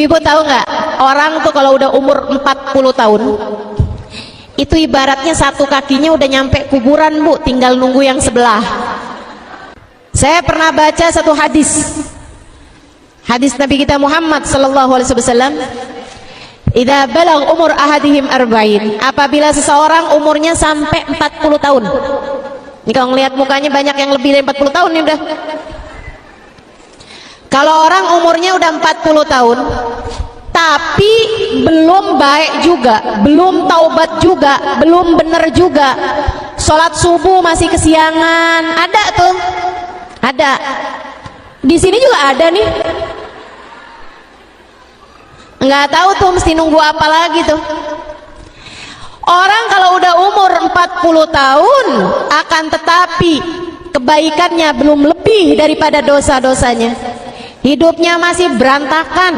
Ibu tahu nggak, orang tuh kalau udah umur 40 tahun itu ibaratnya satu kakinya udah nyampe kuburan, Bu, tinggal nunggu yang sebelah. Saya pernah baca satu hadis Nabi kita Muhammad sallallahu alaihi wasallam, idza balagh umur ahadihim arba'in, apabila seseorang umurnya sampai 40 tahun. Ini kalau ngelihat mukanya banyak yang lebih dari 40 tahun nih udah. Kalau orang umurnya udah 40 tahun tapi belum baik juga, belum taubat juga, belum bener juga, sholat subuh masih kesiangan, ada tuh, ada. Di sini juga ada nih. Nggak tahu tuh mesti nunggu apa lagi tuh. Orang kalau udah umur 40 tahun akan tetapi kebaikannya belum lebih daripada dosa-dosanya, hidupnya masih berantakan,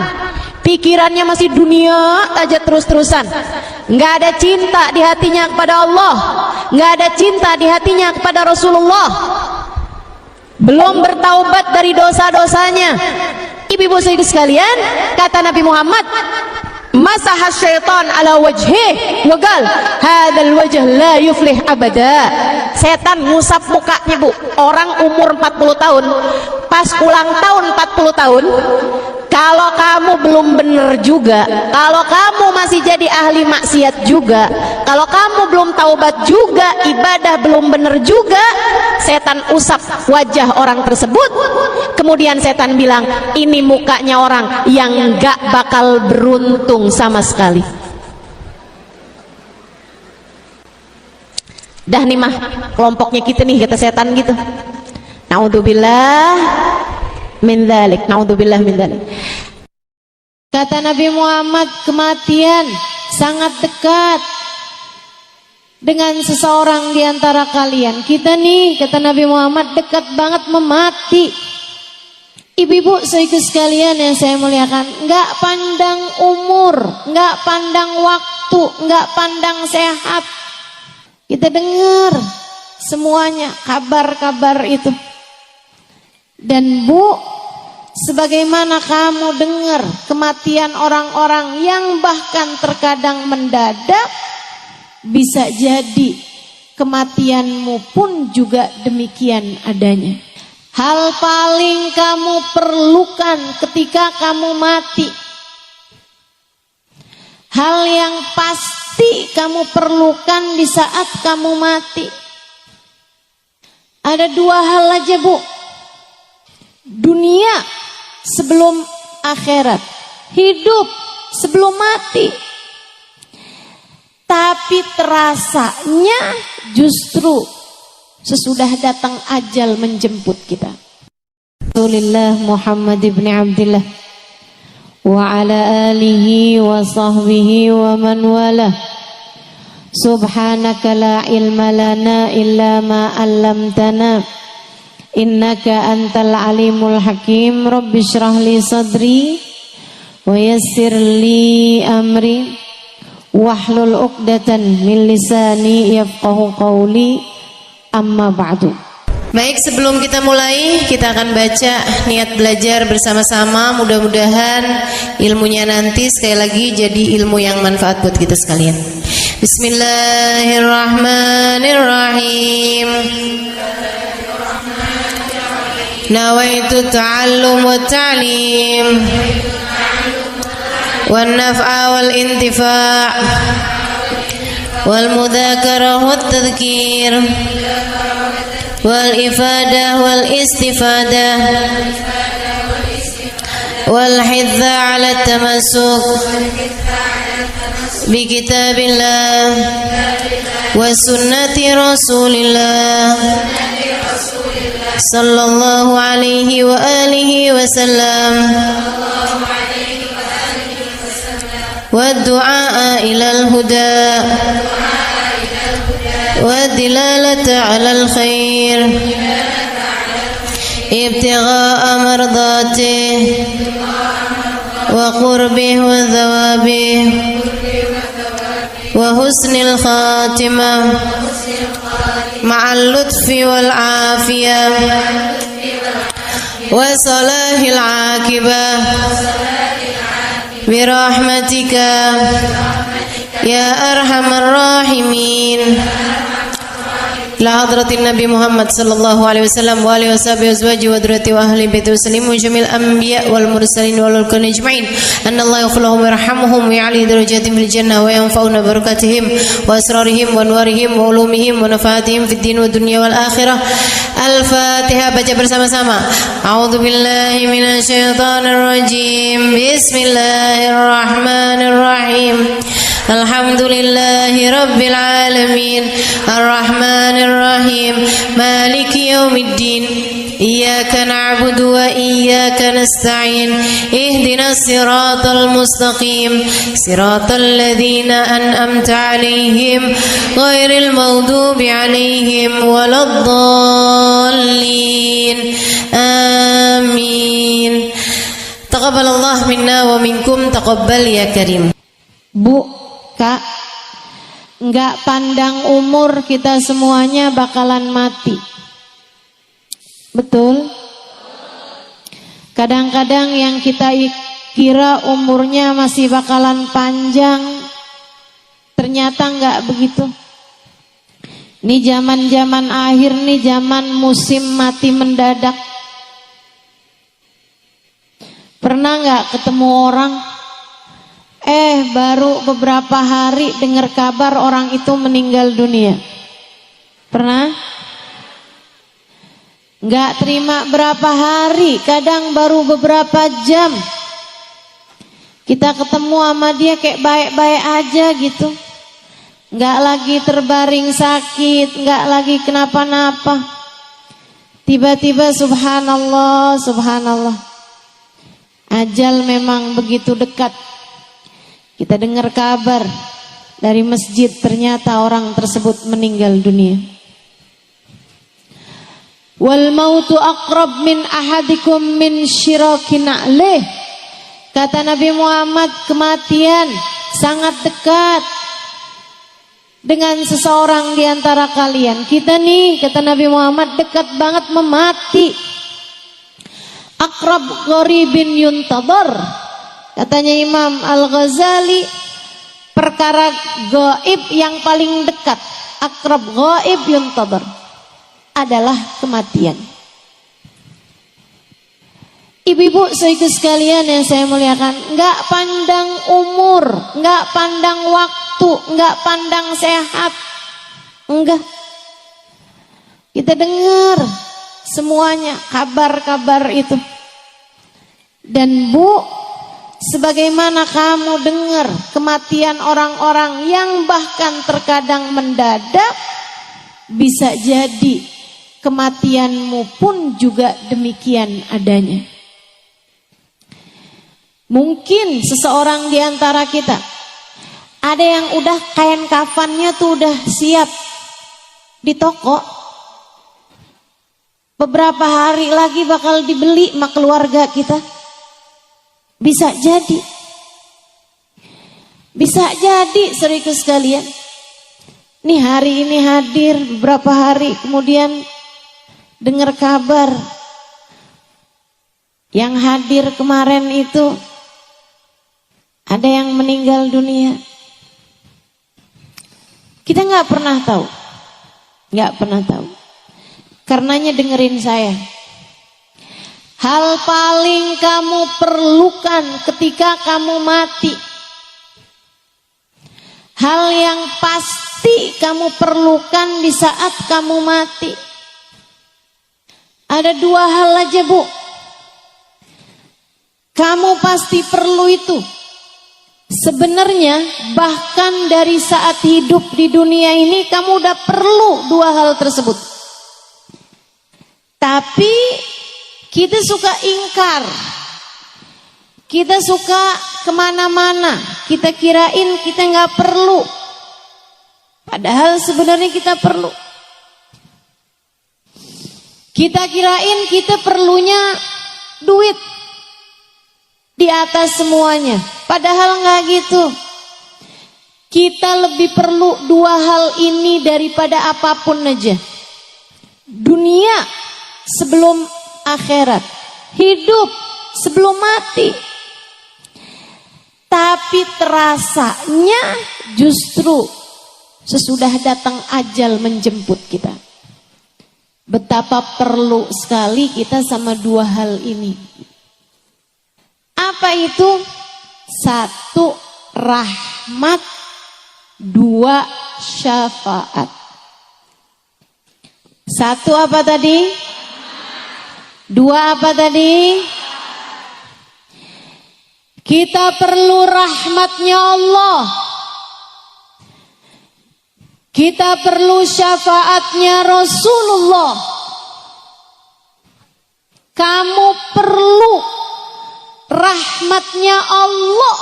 pikirannya masih dunia aja terus-terusan, nggak ada cinta di hatinya kepada Allah, nggak ada cinta di hatinya kepada Rasulullah, belum bertaubat dari dosa-dosanya. Ibu-ibu sekalian, kata Nabi Muhammad, masaha syaitan ala wajhih wa qal hadzal wajh la yuflih abada. Setan ngusap mukanya, Bu, orang umur 40 tahun pas ulang tahun 40 tahun. Kalau kamu belum bener juga, kalau kamu masih jadi ahli maksiat juga, kalau kamu belum taubat juga, ibadah belum bener juga, setan usap wajah orang tersebut. Kemudian setan bilang, ini mukanya orang yang gak bakal beruntung sama sekali. Dah nih mah kelompoknya kita nih, kata setan gitu. Naudzubillah min dzalik, naudzubillah min dzalik. Kata Nabi Muhammad, kematian sangat dekat dengan seseorang di antara kalian. Kita nih, kata Nabi Muhammad, dekat banget memati. Ibu-ibu sekaligus sekalian yang saya muliakan, nggak pandang umur, nggak pandang waktu, nggak pandang sehat. Kita dengar semuanya kabar-kabar itu. Dan Bu, sebagaimana kamu dengar kematian orang-orang yang bahkan terkadang mendadak, bisa jadi kematianmu pun juga demikian adanya. Hal paling kamu perlukan ketika kamu mati, hal yang pasti kamu perlukan di saat kamu mati, ada dua hal aja, Bu. Dunia sebelum akhirat, hidup sebelum mati. Tapi terasanya justru sesudah datang ajal menjemput kita. Rasulullah Muhammad ibn Abdullah wa ala alihi wa sahbihi wa man wala. Subhanaka la ilma lana illa ma 'allamtana innaka antal alimul hakim. Rabbi shrah li sadri wa yassir li amri wahlul 'uqdatan min lisani yafqahu qawli. Amma ba'du. Baik, sebelum kita mulai, kita akan baca niat belajar bersama-sama. Mudah-mudahan ilmunya nanti sekali lagi jadi ilmu yang manfaat buat kita sekalian. Bismillahirrahmanirrahim. Nawaitu ta'allum wa ta'lim wan naf'a wal intifa' wal mudzakarah wat tadhkir wal ifadah wal istifadah wal hidza 'ala tamassuk bi kitabillah wa sunnati rasulillah sallallahu alaihi wa alihi wasallam wa du'a ilal huda wa dilalata 'alal khair ibtigha'a mardatihi wa qurbih wa thawabih wa husnil khatimah ma'al lutfi wal afiyah wa salahil aqibah برحمتك يا أرحم الراحمين. إلى حضرة النبي محمد صلى الله عليه وسلم وآله وصحبه وأزواجه وذريته وأهل بيته وسلم وجميع الأنبياء والمرسلين والملائكة أجمعين أن الله يغفر لهم ويرحمهم ويعلي درجاتهم في الجنة وينفعنا ببركاتهم وأسرارهم وأنوارهم وعلومهم ونفعاتهم في الدين والدنيا والآخرة. الفاتحة. Baca bersama-sama. A'udzu billahi minasyaitonir rajim. Bismillahirrahmanirrahim. Alhamdulillahi rabbil alamin. Arrahmanir rahim. Maliki yaumiddin. Iyyaka na'budu wa iyyaka nasta'in. Ihdinas siratal mustaqim. Siratal ladzina an'amta 'alaihim ghairil maghdubi 'alaihim waladdallin. Amin. Taqabbalallahu minna wa minkum. Taqabbal ya karim. Bu, Kak, nggak pandang umur, kita semuanya bakalan mati. Betul? Kadang-kadang yang kita kira umurnya masih bakalan panjang, ternyata nggak begitu. Ini zaman-zaman akhir nih, zaman musim mati mendadak. Pernah nggak ketemu orang, baru beberapa hari dengar kabar orang itu meninggal dunia? Pernah? Nggak terima berapa hari, kadang baru beberapa jam kita ketemu sama dia kayak baik-baik aja gitu. Nggak lagi terbaring sakit, nggak lagi kenapa-napa. Tiba-tiba subhanallah, subhanallah, ajal memang begitu dekat. Kita dengar kabar dari masjid, ternyata orang tersebut meninggal dunia. Wal mautu aqrab min ahadikum min syirakin na'lih. Kata Nabi Muhammad, kematian sangat dekat dengan seseorang di antara kalian. Kita nih, kata Nabi Muhammad, dekat banget memati. Aqrab gharibin yuntadhar. Katanya Imam Al-Ghazali, perkara gaib yang paling dekat, akrab gaib yuntadhar, adalah kematian. Ibu-ibu saudara sekalian yang saya muliakan, enggak pandang umur, enggak pandang waktu, enggak pandang sehat. Enggak. Kita dengar semuanya kabar-kabar itu. Dan Bu, sebagaimana kamu dengar kematian orang-orang yang bahkan terkadang mendadak, bisa jadi kematianmu pun juga demikian adanya. Mungkin seseorang di antara kita ada yang udah kain kafannya tuh udah siap di toko, beberapa hari lagi bakal dibeli sama keluarga kita. Bisa jadi, bisa jadi saudara sekalian. Nih hari ini hadir, beberapa hari kemudian dengar kabar yang hadir kemarin itu ada yang meninggal dunia. Kita nggak pernah tahu, nggak pernah tahu. Karenanya dengerin saya. Hal paling kamu perlukan ketika kamu mati, hal yang pasti kamu perlukan di saat kamu mati, ada dua hal aja Bu. Kamu pasti perlu itu. Sebenarnya bahkan dari saat hidup di dunia ini kamu udah perlu dua hal tersebut. Tapi kita suka ingkar, kita suka kemana-mana, kita kirain kita nggak perlu, padahal sebenarnya kita perlu. Kita kirain kita perlunya duit di atas semuanya, padahal nggak gitu. Kita lebih perlu dua hal ini daripada apapun aja. Dunia sebelum akhirat, hidup sebelum mati. Tapi terasanya justru sesudah datang ajal menjemput kita. Betapa perlu sekali kita sama dua hal ini. Apa itu? Satu, rahmat. Dua, syafaat. Satu apa tadi? Dua apa tadi? Kita perlu rahmatnya Allah. Kita perlu syafaatnya Rasulullah. Kamu perlu rahmatnya Allah.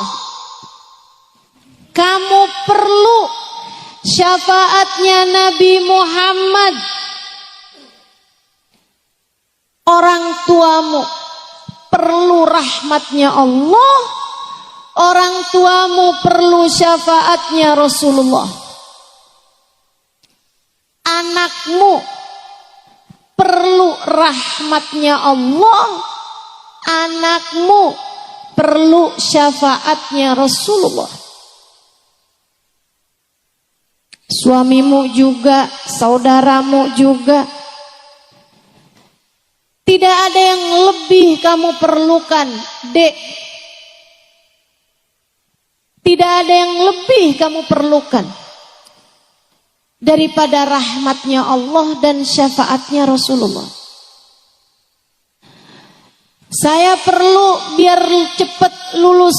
Kamu perlu syafaatnya Nabi Muhammad. Orang tuamu perlu rahmatnya Allah. Orang tuamu perlu syafaatnya Rasulullah. Anakmu perlu rahmatnya Allah. Anakmu perlu syafaatnya Rasulullah. Suamimu juga, saudaramu juga. Tidak ada yang lebih kamu perlukan, Dek. Tidak ada yang lebih kamu perlukan daripada rahmatnya Allah dan syafaatnya Rasulullah. Saya perlu biar cepat lulus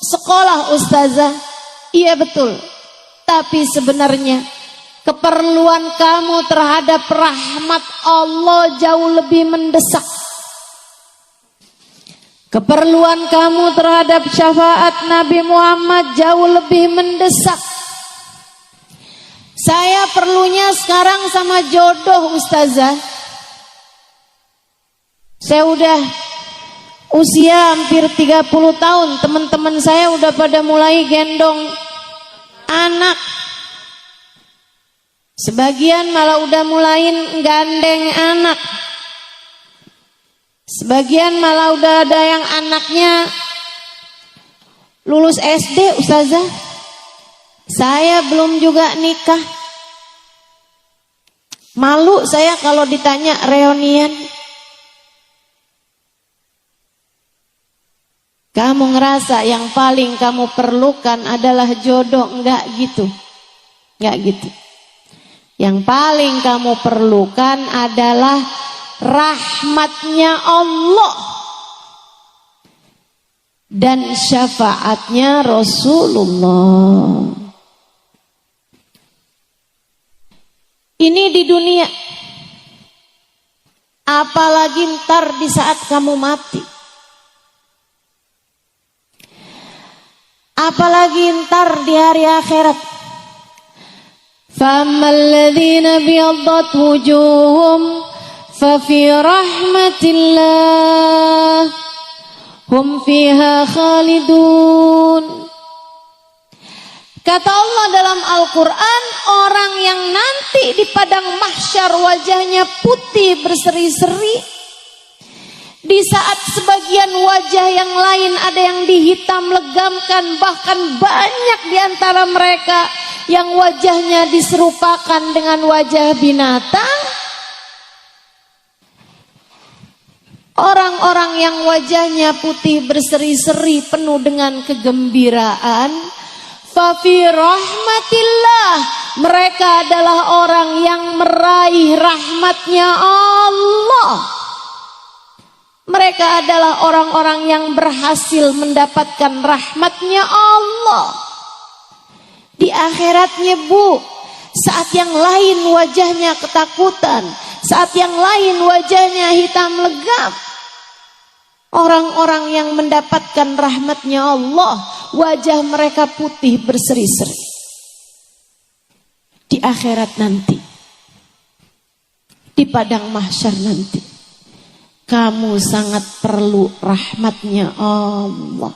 sekolah, Ustazah. Iya betul. Tapi sebenarnya keperluan kamu terhadap rahmat Allah jauh lebih mendesak. Keperluan kamu terhadap syafaat Nabi Muhammad jauh lebih mendesak. Saya perlunya sekarang sama jodoh, Ustazah. Saya udah usia hampir 30 tahun. Teman-teman saya udah pada mulai gendong anak. Sebagian malah udah mulain gandeng anak. Sebagian malah udah ada yang anaknya lulus SD, Ustazah. Saya belum juga nikah. Malu saya kalau ditanya reunian. Kamu ngerasa yang paling kamu perlukan adalah jodoh? Enggak gitu. Enggak gitu. Yang paling kamu perlukan adalah rahmatnya Allah dan syafaatnya Rasulullah. Ini di dunia. Apalagi ntar di saat kamu mati. Apalagi ntar di hari akhirat. فَأَمَّا الَّذِينَ بِيَضَّتْ وُجُوهُهُمْ فَفِي رَحْمَةِ اللَّهِ هُمْ فِيهَا خَالِدُونَ. Kata Allah dalam Al-Quran, orang yang nanti di padang mahsyar wajahnya putih berseri-seri, di saat sebagian wajah yang lain ada yang dihitam legamkan, bahkan banyak di antara mereka yang wajahnya diserupakan dengan wajah binatang. Orang-orang yang wajahnya putih berseri-seri penuh dengan kegembiraan, fafi rahmatillah, mereka adalah orang yang meraih rahmatnya Allah. Mereka adalah orang-orang yang berhasil mendapatkan rahmatnya Allah. Di akhiratnya, Bu, saat yang lain wajahnya ketakutan, saat yang lain wajahnya hitam legam. Orang-orang yang mendapatkan rahmatnya Allah, wajah mereka putih berseri-seri. Di akhirat nanti, di padang mahsyar nanti, kamu sangat perlu rahmatnya Allah.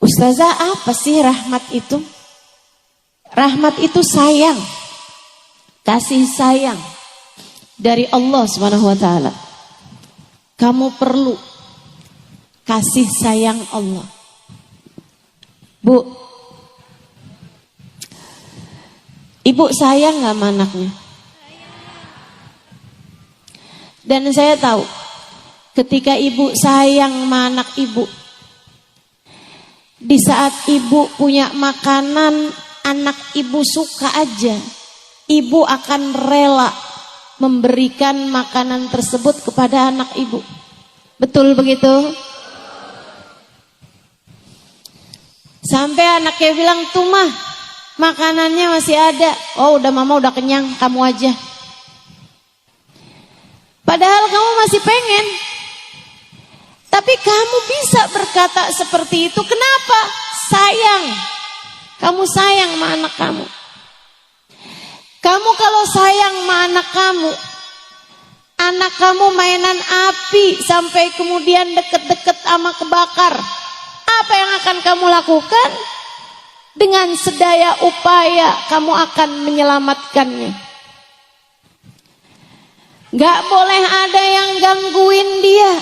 Ustazah, apa sih rahmat itu? Rahmat itu sayang, kasih sayang dari Allah Subhanahu wa taala. Kamu perlu kasih sayang Allah. Bu, ibu sayang gak sama anaknya? Dan saya tahu ketika ibu sayang sama anak ibu, di saat ibu punya makanan anak ibu suka aja, ibu akan rela memberikan makanan tersebut kepada anak ibu. Betul begitu? Sampai anaknya bilang, tuh mah makanannya masih ada. Oh udah mama udah kenyang, kamu aja. Padahal kamu masih pengen. Tapi kamu bisa berkata seperti itu. Kenapa? Sayang. Kamu sayang sama anak kamu. Kamu kalau sayang sama anak kamu mainan api sampai kemudian deket-deket sama kebakar. Apa yang akan kamu lakukan? Dengan sedaya upaya kamu akan menyelamatkannya. Gak boleh ada yang gangguin dia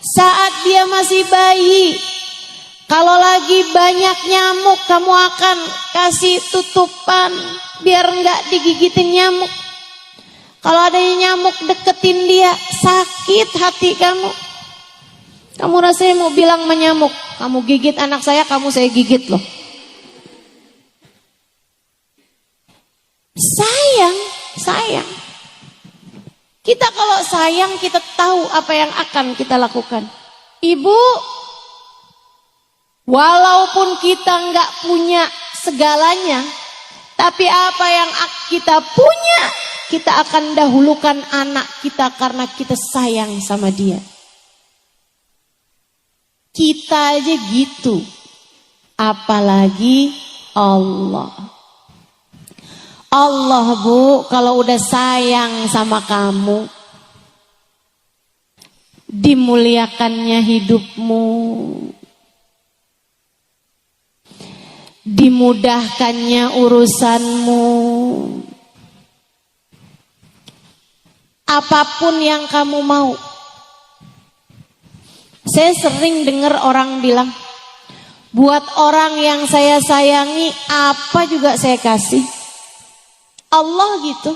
saat dia masih bayi. Kalau lagi banyak nyamuk, kamu akan kasih tutupan biar gak digigitin nyamuk. Kalau ada nyamuk deketin dia, sakit hati kamu. Kamu rasanya mau bilang menyamuk, kamu gigit anak saya gigit loh. Sayang. Kita kalau sayang, kita tahu apa yang akan kita lakukan. Ibu, walaupun kita nggak punya segalanya, tapi apa yang kita punya, kita akan dahulukan anak kita karena kita sayang sama dia. Kita aja gitu, apalagi Allah. Allah bu, kalau udah sayang sama kamu, dimuliakannya hidupmu, dimudahkannya urusanmu, apapun yang kamu mau. Saya sering dengar orang bilang, buat orang yang saya sayangi apa juga saya kasih. Allah gitu.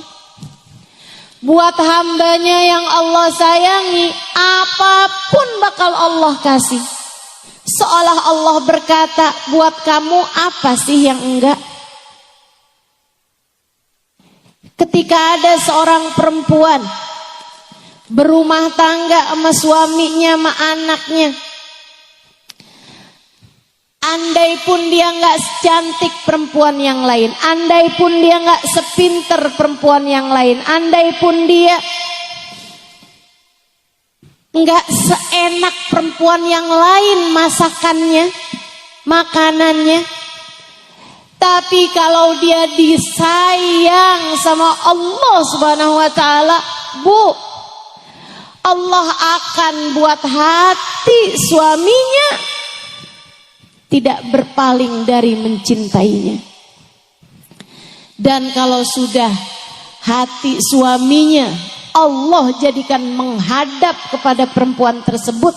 Buat hambanya yang Allah sayangi, apapun bakal Allah kasih. Seolah Allah berkata, buat kamu apa sih yang enggak? Ketika ada seorang perempuan berumah tangga sama suaminya, sama anaknya, andai pun dia nggak secantik perempuan yang lain, andai pun dia nggak sepinter perempuan yang lain, andai pun dia nggak seenak perempuan yang lain masakannya, makanannya, tapi kalau dia disayang sama Allah Subhanahu wa taala, Bu, Allah akan buat hati suaminya tidak berpaling dari mencintainya. Dan kalau sudah hati suaminya Allah jadikan menghadap kepada perempuan tersebut,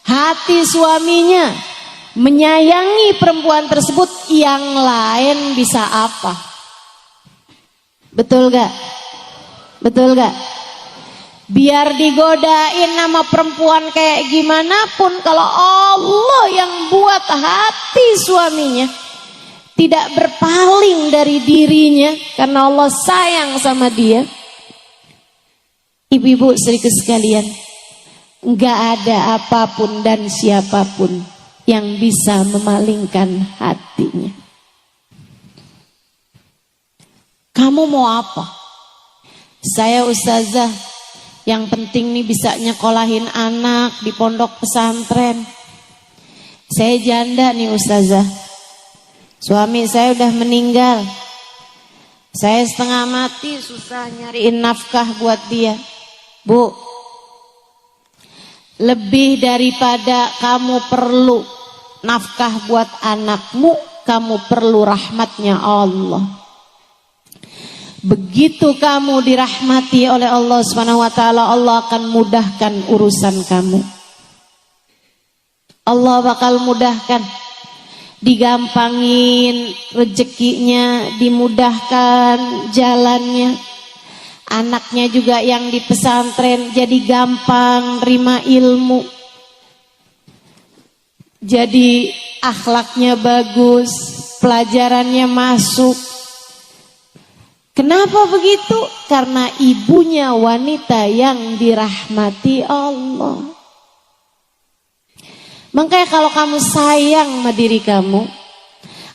hati suaminya menyayangi perempuan tersebut, yang lain bisa apa? Betul gak? Betul gak? Biar digodain sama perempuan kayak gimana pun, kalau Allah yang buat hati suaminya tidak berpaling dari dirinya karena Allah sayang sama dia. Ibu-ibu saudaraku sekalian, enggak ada apapun dan siapapun yang bisa memalingkan hatinya. Kamu mau apa? Saya ustazah, yang penting nih bisa nyekolahin anak di pondok pesantren. Saya janda nih ustazah, suami saya udah meninggal, saya setengah mati susah nyariin nafkah buat dia. Bu, lebih daripada kamu perlu nafkah buat anakmu, kamu perlu rahmatnya Allah. Begitu kamu dirahmati oleh Allah Subhanahu wa taala, Allah akan mudahkan urusan kamu. Allah bakal mudahkan, digampangin rezekinya, dimudahkan jalannya. Anaknya juga yang di pesantren jadi gampang terima ilmu, jadi akhlaknya bagus, pelajarannya masuk. Kenapa begitu? Karena ibunya wanita yang dirahmati Allah. Makanya kalau kamu sayang sama diri kamu,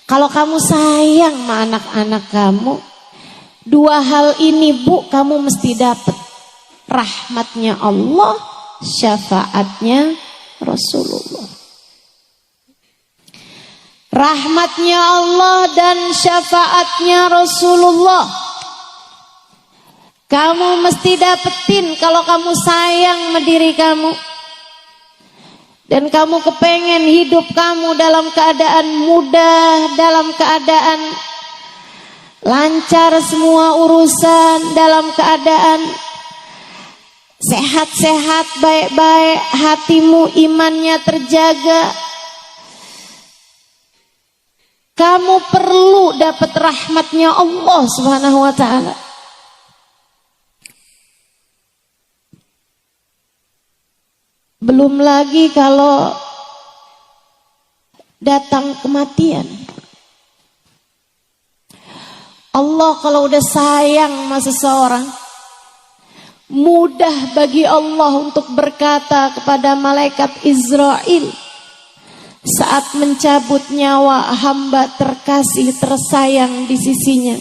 kalau kamu sayang sama anak-anak kamu, dua hal ini Bu, kamu mesti dapat. Rahmatnya Allah, syafaatnya Rasulullah. Rahmatnya Allah dan syafaatnya Rasulullah kamu mesti dapetin kalau kamu sayang sama diri kamu. Dan kamu kepengen hidup kamu dalam keadaan mudah, dalam keadaan lancar semua urusan, dalam keadaan sehat-sehat, baik-baik, hatimu imannya terjaga. Kamu perlu dapat rahmatnya Allah Subhanahu wa ta'ala. Belum lagi kalau datang kematian. Allah kalau udah sayang sama seseorang, mudah bagi Allah untuk berkata kepada malaikat Israel saat mencabut nyawa hamba terkasih tersayang di sisinya.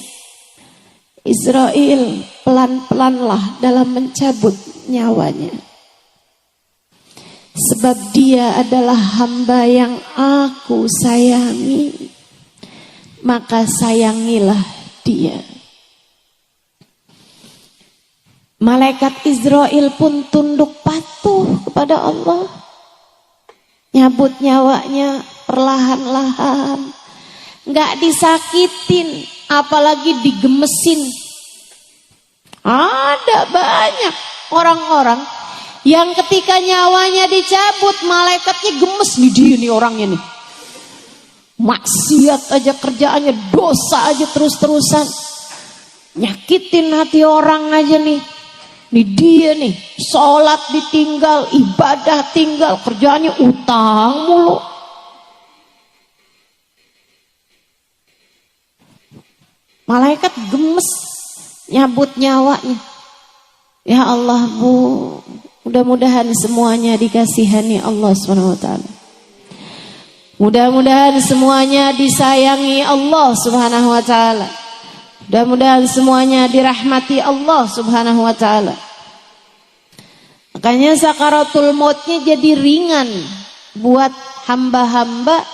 Israel, pelan-pelanlah dalam mencabut nyawanya. Sebab dia adalah hamba yang aku sayangi, maka sayangilah dia. Malaikat Israel pun tunduk patuh kepada Allah. Nyabut nyawanya perlahan-lahan, nggak disakitin, apalagi digemesin. Ada banyak orang-orang yang ketika nyawanya dicabut, malaikatnya gemes nih, dia nih orangnya nih. Maksiat aja kerjaannya, dosa aja terus-terusan. Nyakitin hati orang aja nih. Nih dia nih, sholat ditinggal, ibadah tinggal, kerjaannya utang mulu. Malaikat gemes nyabut nyawanya. Ya Allah Bu, mudah-mudahan semuanya dikasihani Allah SWT. Mudah-mudahan semuanya disayangi Allah SWT. Mudah-mudahan semuanya dirahmati Allah Subhanahu wa ta'ala. Makanya sakaratul mautnya jadi ringan buat hamba-hamba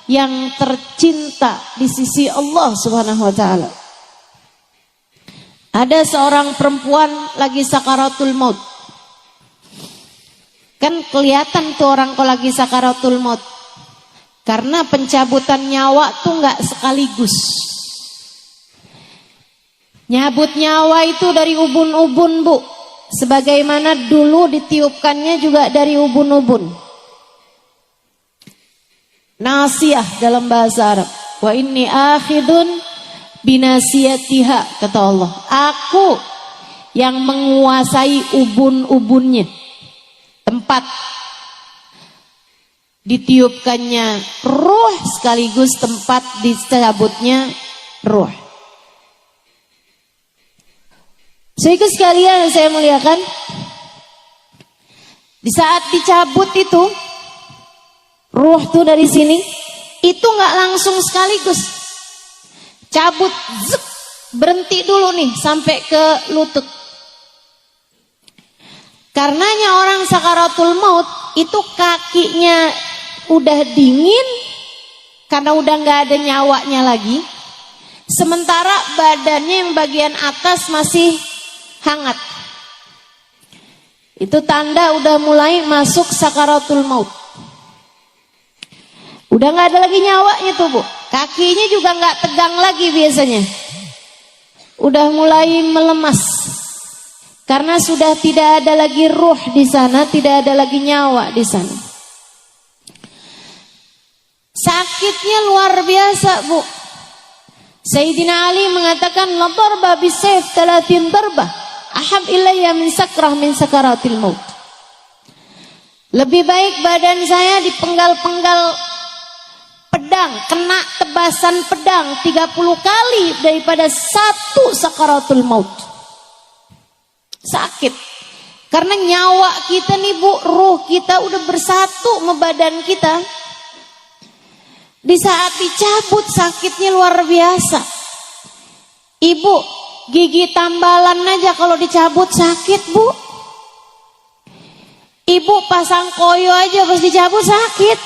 yang tercinta di sisi Allah Subhanahu wa ta'ala. Ada seorang perempuan lagi sakaratul maut. Kan kelihatan tuh orang kalau lagi sakaratul maut. Karena pencabutan nyawa tuh nggak sekaligus. Nyabut nyawa itu dari ubun-ubun Bu. Sebagaimana dulu ditiupkannya juga dari ubun-ubun. Nasiyah dalam bahasa Arab. Wa inni akhidun binasiyatiha, kata Allah. Aku yang menguasai ubun-ubunnya. Tempat ditiupkannya ruh sekaligus tempat dicabutnya ruh. Sehingga sekalian saya muliakan, di saat dicabut itu ruh tuh dari sini, itu nggak langsung sekaligus cabut, zek, berhenti dulu nih sampai ke lutut. Karenanya orang sakaratul maut itu kakinya udah dingin karena udah nggak ada nyawanya lagi, sementara badannya yang bagian atas masih hangat. Itu tanda udah mulai masuk sakaratul maut. Udah nggak ada lagi nyawanya tuh Bu. Kakinya juga nggak tegang lagi biasanya. Udah mulai melemas. Karena sudah tidak ada lagi ruh di sana, tidak ada lagi nyawa di sana. Sakitnya luar biasa, Bu. Sayyidina Ali mengatakan la darba bisayf 30 darbah ahab ilayya min sakrah min sakaratil maut. Lebih baik badan saya dipenggal-penggal pedang, kena tebasan pedang 30 kali daripada satu sakaratul maut. Sakit. Karena nyawa kita nih, Bu, ruh kita udah bersatu sama badan kita. Di saat dicabut sakitnya luar biasa. Ibu, gigi tambalan aja kalau dicabut sakit, Bu. Ibu pasang koyo aja pas dicabut sakit.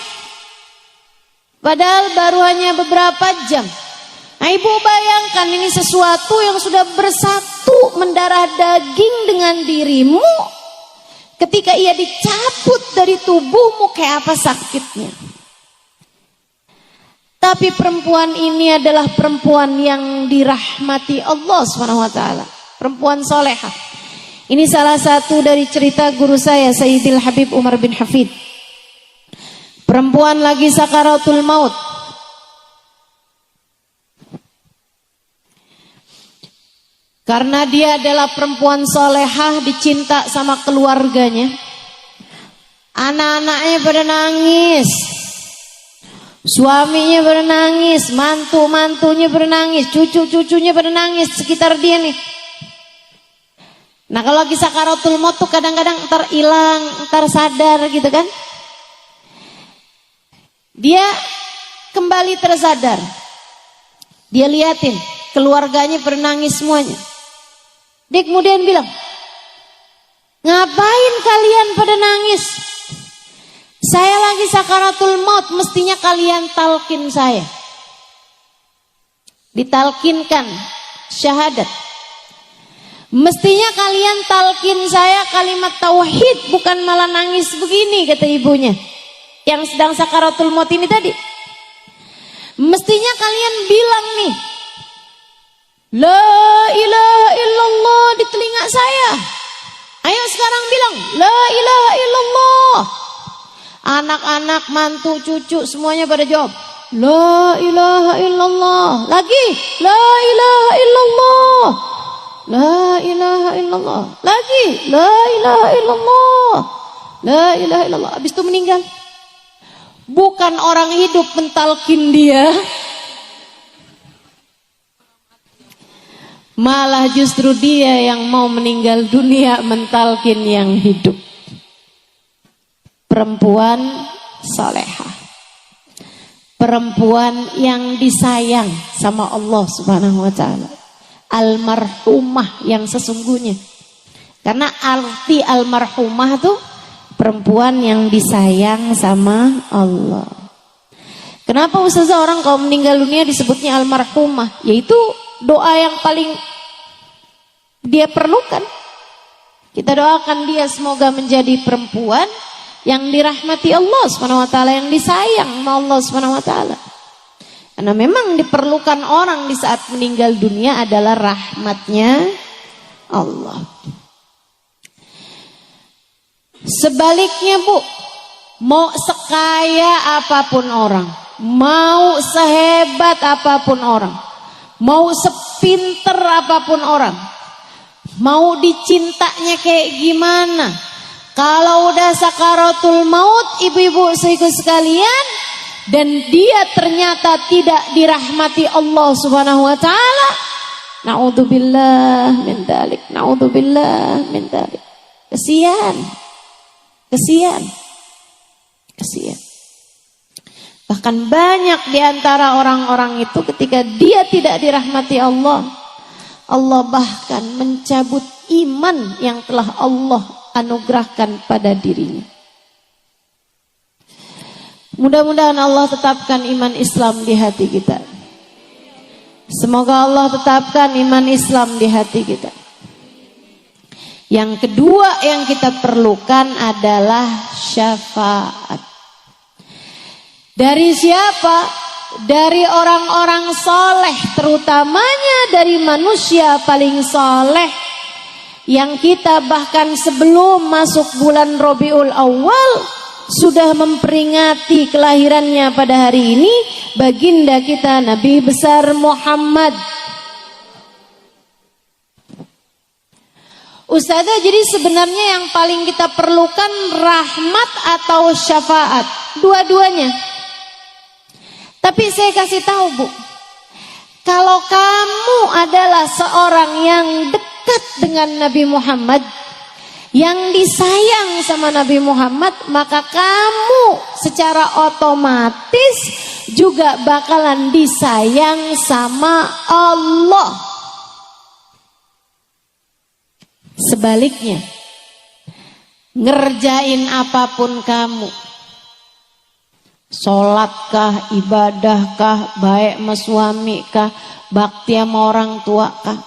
Padahal baru hanya beberapa jam. Nah, Ibu bayangkan ini sesuatu yang sudah bersatu mendarah daging dengan dirimu. Ketika ia dicabut dari tubuhmu, kayak apa sakitnya. Tapi perempuan ini adalah perempuan yang dirahmati Allah SWT. Perempuan solehah. Ini salah satu dari cerita guru saya, Sayyidil Habib Umar bin Hafid. Perempuan lagi sakaratul maut. Karena dia adalah perempuan solehah, dicinta sama keluarganya. Anak-anaknya pada nangis. Suaminya bernangis, mantu-mantunya bernangis, cucu-cucunya bernangis sekitar dia nih. Nah, kalau lagi sakaratul maut tuh kadang-kadang ntar hilang, ntar sadar gitu kan. Dia kembali tersadar. Dia liatin keluarganya bernangis semuanya. Dia kemudian bilang, ngapain kalian pada nangis? Saya lagi sakaratul maut, mestinya kalian talkin saya. Ditalkinkan syahadat. Mestinya kalian talkin saya kalimat tauhid, bukan malah nangis begini, kata ibunya. Yang sedang sakaratul maut ini tadi. Mestinya kalian bilang nih, la ilaha illallah di telinga saya. Ayo sekarang bilang, la ilaha illallah. Anak-anak, mantu, cucu semuanya pada jawab, la ilaha illallah. Lagi, la ilaha illallah. La ilaha illallah. Lagi, la ilaha illallah. La ilaha illallah. Habis itu meninggal. Bukan orang hidup mentalkin dia, malah justru dia yang mau meninggal dunia mentalkin yang hidup. Perempuan salehah, perempuan yang disayang sama Allah Subhanahu wa ta'ala, almarhumah yang sesungguhnya. Karena arti almarhumah tuh perempuan yang disayang sama Allah. Kenapa ustazah orang kalau meninggal dunia disebutnya almarhumah? Yaitu doa yang paling dia perlukan. Kita doakan dia semoga menjadi perempuan yang dirahmati Allah SWT, yang disayang sama Allah SWT. Karena memang diperlukan orang di saat meninggal dunia adalah rahmatnya Allah. Sebaliknya, Bu, mau sekaya apapun orang, mau sehebat apapun orang, mau sepinter apapun orang, mau dicintanya kayak gimana, kalau udah sakaratul maut, ibu-ibu saudaraku sekalian, dan dia ternyata tidak dirahmati Allah Subhanahu wa ta'ala, naudzubillah min dzalik, naudzubillah min dzalik. Kesian. Bahkan banyak di antara orang-orang itu ketika dia tidak dirahmati Allah, Allah bahkan mencabut iman yang telah Allah anugerahkan pada dirinya. Mudah-mudahan Allah tetapkan iman Islam di hati kita. Semoga Allah tetapkan iman Islam di hati kita. Yang kedua yang kita perlukan adalah syafaat. Dari siapa? Dari orang-orang soleh, terutamanya dari manusia paling soleh, yang kita bahkan sebelum masuk bulan Rabiul Awal sudah memperingati kelahirannya pada hari ini, baginda kita Nabi besar Muhammad. Ustazah, jadi sebenarnya yang paling kita perlukan rahmat atau syafaat? Dua-duanya. Tapi saya kasih tahu Bu, kalau kamu adalah seorang yang dekat dengan Nabi Muhammad, yang disayang sama Nabi Muhammad, maka kamu secara otomatis juga bakalan disayang sama Allah. Sebaliknya, ngerjain apapun kamu, sholatkah, ibadahkah, baik sama suami kah, bakti sama orang tua kah,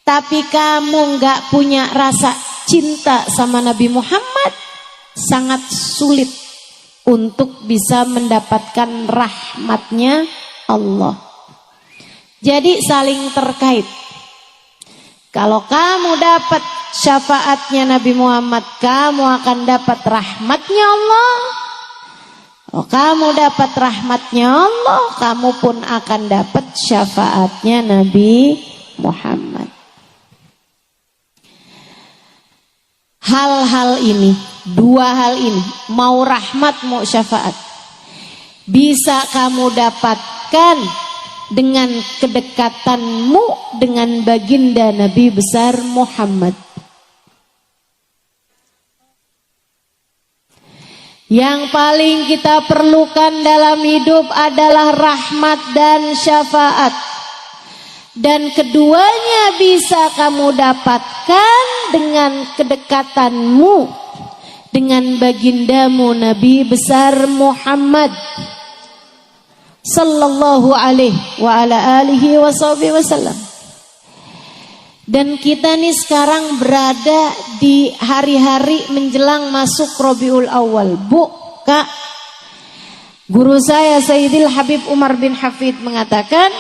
tapi kamu nggak punya rasa cinta sama Nabi Muhammad, sangat sulit untuk bisa mendapatkan rahmatnya Allah. Jadi saling terkait. Kalau kamu dapat syafaatnya Nabi Muhammad, kamu akan dapat rahmatnya Allah. Kalau kamu dapat rahmatnya Allah, kamu pun akan dapat syafaatnya Nabi Muhammad. Hal-hal ini, dua hal ini, mau rahmat mau syafaat, bisa kamu dapatkan dengan kedekatanmu dengan baginda Nabi besar Muhammad. Yang paling kita perlukan dalam hidup adalah rahmat dan syafaat. Dan keduanya bisa kamu dapatkan dengan kedekatanmu dengan bagindamu Nabi besar Muhammad sallallahu alaihi wa ala alihi wasallam. Dan kita nih sekarang berada di hari-hari menjelang masuk Rabiul Awal. Bu, Kak, guru saya Sayyidil Habib Umar bin Hafid mengatakan,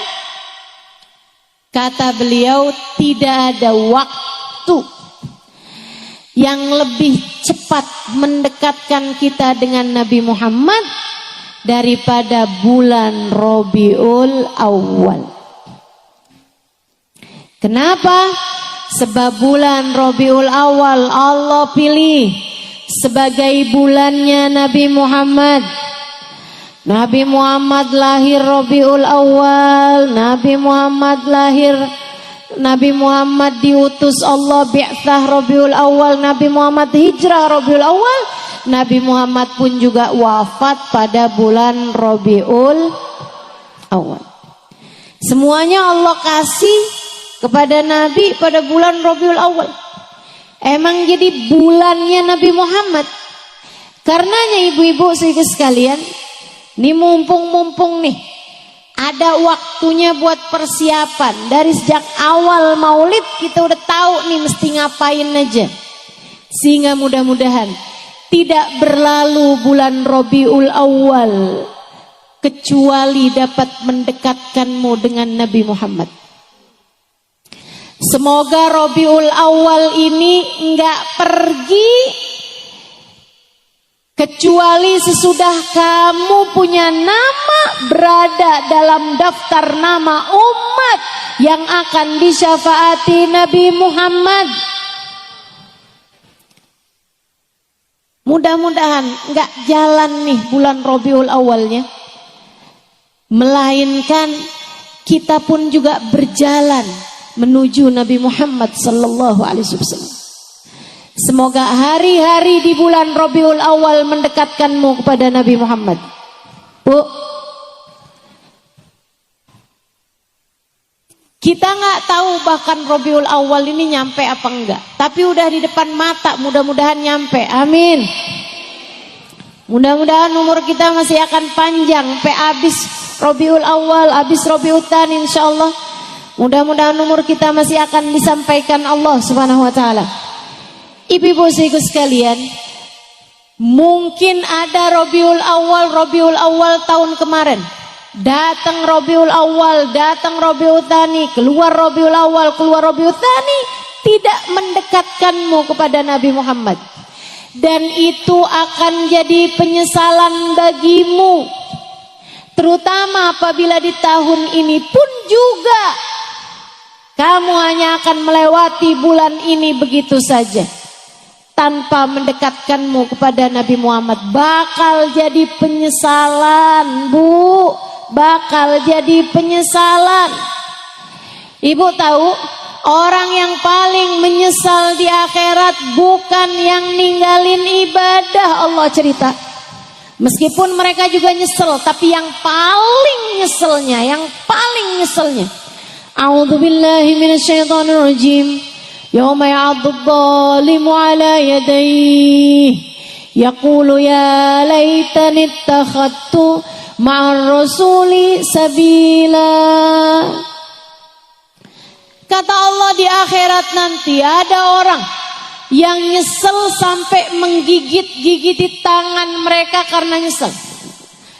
kata beliau, tidak ada waktu yang lebih cepat mendekatkan kita dengan Nabi Muhammad daripada bulan Rabiul Awal. Kenapa? Sebab bulan Rabiul Awal Allah pilih sebagai bulannya Nabi Muhammad. Nabi Muhammad lahir Rabiul Awal, Nabi Muhammad diutus Allah bi'tsah Rabiul Awal, Nabi Muhammad hijrah Rabiul Awal, Nabi Muhammad pun juga wafat pada bulan Rabiul Awal. Semuanya Allah kasih kepada Nabi pada bulan Rabiul Awal. Emang jadi bulannya Nabi Muhammad. Karenanya ibu-ibu sekalian, ini mumpung nih ada waktunya buat persiapan. Dari sejak awal maulid kita udah tahu nih mesti ngapain aja. Sehingga mudah-mudahan tidak berlalu bulan Rabiul Awal kecuali dapat mendekatkanmu dengan Nabi Muhammad. Semoga Rabiul Awal ini enggak pergi kecuali sesudah kamu punya nama berada dalam daftar nama umat yang akan disyafaati Nabi Muhammad. Mudah-mudahan enggak jalan nih bulan Rabiul Awalnya, melainkan kita pun juga berjalan menuju Nabi Muhammad sallallahu alaihi wasallam. Semoga hari-hari di bulan Rabiul Awal mendekatkanmu kepada Nabi Muhammad. Bu, kita nggak tahu bahkan Rabiul Awal ini nyampe apa enggak, tapi udah di depan mata, mudah-mudahan nyampe. Amin. Mudah-mudahan umur kita masih akan panjang sampai habis Rabiul Awal, habis Rabiul Tsani insyaallah. Mudah-mudahan umur kita masih akan disampaikan Allah Subhanahu wa taala. Ibu-ibu sekalian, mungkin ada Rabiul Awal tahun kemarin. Datang Rabiul Awal, datang Rabiul Tsani, keluar Rabiul Awal, keluar Rabiul Tsani, tidak mendekatkanmu kepada Nabi Muhammad. dan itu akan jadi penyesalan bagimu, terutama apabila di tahun ini pun juga kamu hanya akan melewati bulan ini begitu saja tanpa mendekatkanmu kepada Nabi Muhammad. Bakal jadi penyesalan, Bu, bakal jadi penyesalan. Ibu tahu, orang yang paling menyesal di akhirat bukan yang ninggalin ibadah, Allah cerita. Meskipun mereka juga nyesel, tapi yang paling nyeselnya, A'udzubillahi minasyaitonirrajim. Yauma ya'addu dhalimu ala yadayhi yaqulu ya laitani ittakhadtu ma'ar rasuli sabila. Kata Allah, di akhirat nanti ada orang yang nyesel sampai menggigit-gigiti tangan mereka karena nyesel.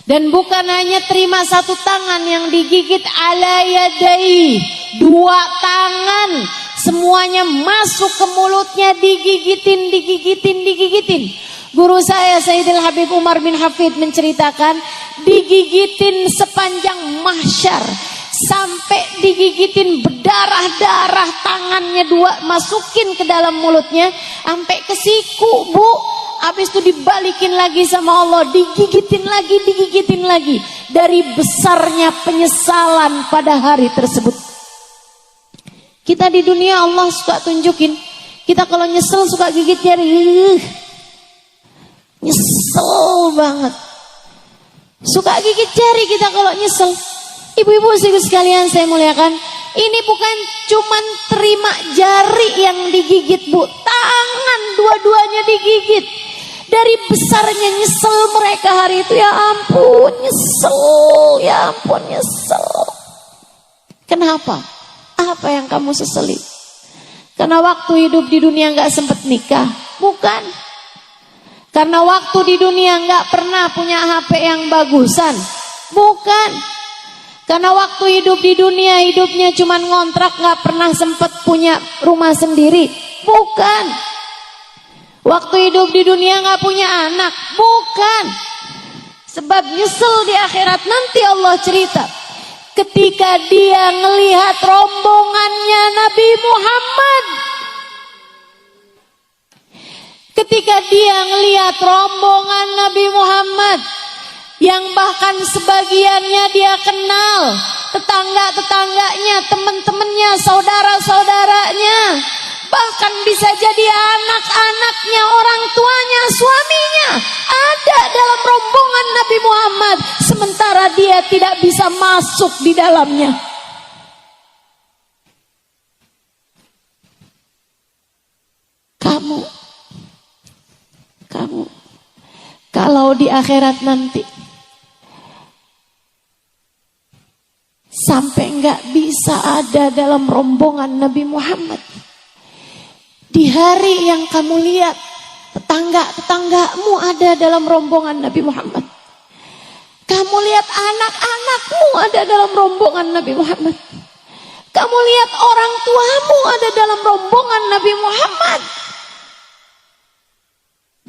Dan bukan hanya terima satu tangan yang digigit, ala yadai, dua tangan semuanya masuk ke mulutnya, digigitin. Guru saya Sayyidil Habib Umar bin Hafid menceritakan, digigitin sepanjang mahsyar, sampai digigitin berdarah-darah, tangannya dua masukin ke dalam mulutnya sampai ke siku, Bu. Habis itu dibalikin lagi sama Allah, digigitin lagi dari besarnya penyesalan pada hari tersebut. Kita di dunia Allah suka tunjukin, kita kalau nyesel suka gigit jari, nyesel banget, suka gigit jari kita kalau nyesel. Ibu-ibu sekalian saya muliakan, ini bukan cuman terima jari yang digigit, Bu, tangan dua-duanya digigit. Dari besarnya nyesel mereka hari itu, ya ampun nyesel. Kenapa? Apa yang kamu sesali? Karena waktu hidup di dunia gak sempat nikah? Bukan. Karena waktu di dunia gak pernah punya HP yang bagusan? Bukan. Karena waktu hidup di dunia hidupnya cuma ngontrak, gak pernah sempat punya rumah sendiri? Bukan. Waktu hidup di dunia gak punya anak? Bukan. Sebab nyesel di akhirat nanti Allah cerita, ketika dia ngelihat rombongannya Nabi Muhammad, ketika dia ngelihat rombongan Nabi Muhammad yang bahkan sebagiannya dia kenal, tetangga-tetangganya, teman-temannya, saudara-saudaranya, bahkan bisa jadi anak-anaknya, orang tuanya, suaminya ada dalam rombongan Nabi Muhammad, sementara dia tidak bisa masuk di dalamnya. Kamu kalau di akhirat nanti sampai nggak bisa ada dalam rombongan Nabi Muhammad, di hari yang kamu lihat tetangga-tetanggamu ada dalam rombongan Nabi Muhammad, kamu lihat anak-anakmu ada dalam rombongan Nabi Muhammad, kamu lihat orang tuamu ada dalam rombongan Nabi Muhammad,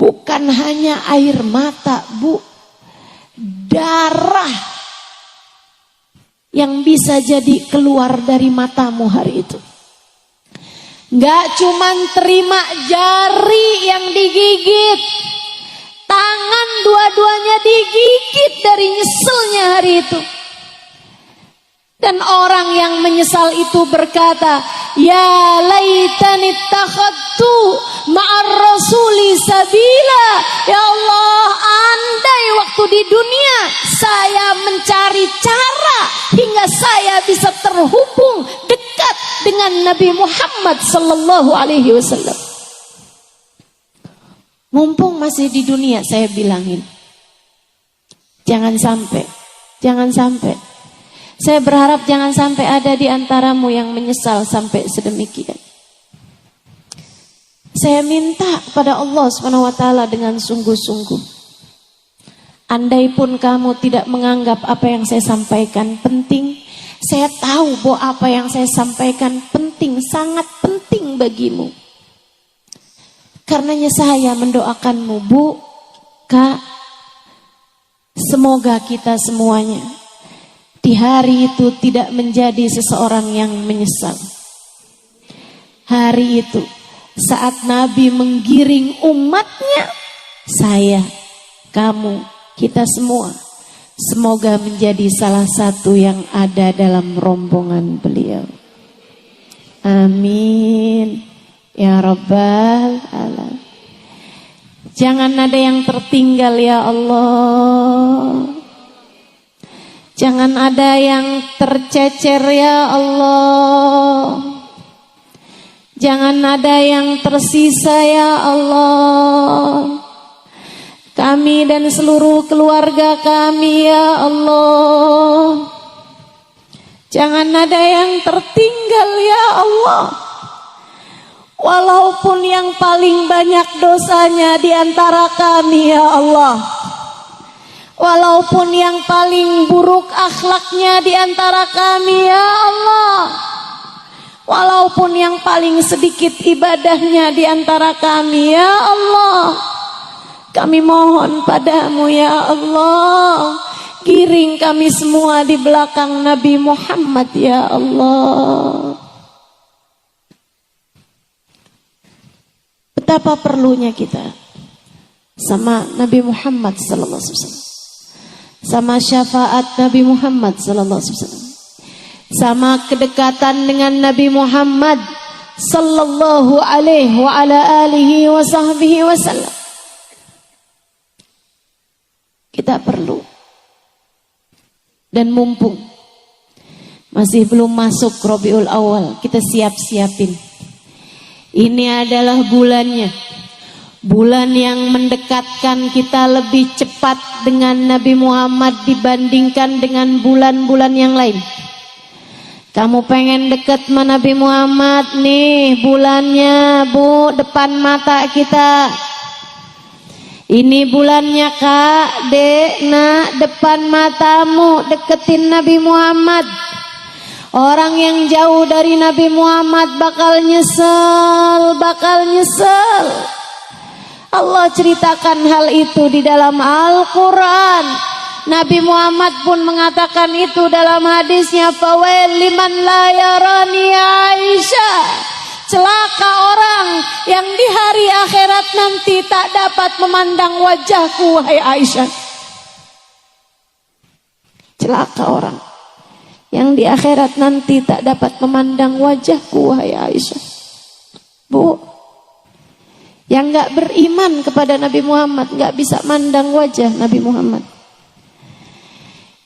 bukan hanya air mata, Bu, darah yang bisa jadi keluar dari matamu hari itu. Gak cuman terima jari yang digigit, tangan dua-duanya digigit dari nyeselnya hari itu. Dan orang yang menyesal itu berkata, ya laitani ittakhadtu ma'ar rasuli sabila. Ya Allah, andai waktu di dunia saya mencari cara hingga saya bisa terhubung dekat dengan Nabi Muhammad sallallahu alaihi wasallam. Mumpung masih di dunia saya bilangin, jangan sampai. Saya berharap jangan sampai ada di antaramu yang menyesal sampai sedemikian. Saya minta kepada Allah SWT dengan sungguh-sungguh, andai pun kamu tidak menganggap apa yang saya sampaikan penting, saya tahu bahwa apa yang saya sampaikan penting, sangat penting bagimu. Karenanya saya mendoakanmu, Bu, Kak, semoga kita semuanya di hari itu tidak menjadi seseorang yang menyesal. Hari itu saat Nabi menggiring umatnya, saya, kamu, kita semua, semoga menjadi salah satu yang ada dalam rombongan beliau. Amin ya Rabbal Alamin. Jangan ada yang tertinggal ya Allah. Jangan ada yang tercecer ya Allah. Jangan ada yang tersisa ya Allah. Kami dan seluruh keluarga kami ya Allah. Jangan ada yang tertinggal ya Allah. Walaupun yang paling banyak dosanya di antara kami ya Allah. Walaupun yang paling buruk akhlaknya di antara kami ya Allah. Walaupun yang paling sedikit ibadahnya di antara kami ya Allah. Kami mohon padamu ya Allah. Giring kami semua di belakang Nabi Muhammad ya Allah. Betapa perlunya kita sama Nabi Muhammad sallallahu alaihi wasallam, sama syafaat Nabi Muhammad sallallahu alaihi wasallam, sama kedekatan dengan Nabi Muhammad sallallahu alaihi wa ala alihi wa sahbihi wasallam. Kita perlu, dan mumpung masih belum masuk Rabiul Awal, kita siap-siapin. Ini adalah bulannya, bulan yang mendekatkan kita lebih cepat dengan Nabi Muhammad dibandingkan dengan bulan-bulan yang lain. Kamu pengen dekat sama Nabi Muhammad nih, bulannya Bu, depan mata kita. Ini bulannya Kak, Dek, Nak, depan matamu, deketin Nabi Muhammad. Orang yang jauh dari Nabi Muhammad bakal nyesel, bakal nyesel. Allah ceritakan hal itu di dalam Al-Quran. Nabi Muhammad pun mengatakan itu dalam hadisnya, fawail liman la yarani Aisyah. Celaka orang yang di hari akhirat nanti tak dapat memandang wajahku, wahai Aisyah. Celaka orang yang di akhirat nanti tak dapat memandang wajahku, wahai Aisyah. Bu, yang gak beriman kepada Nabi Muhammad gak bisa mandang wajah Nabi Muhammad.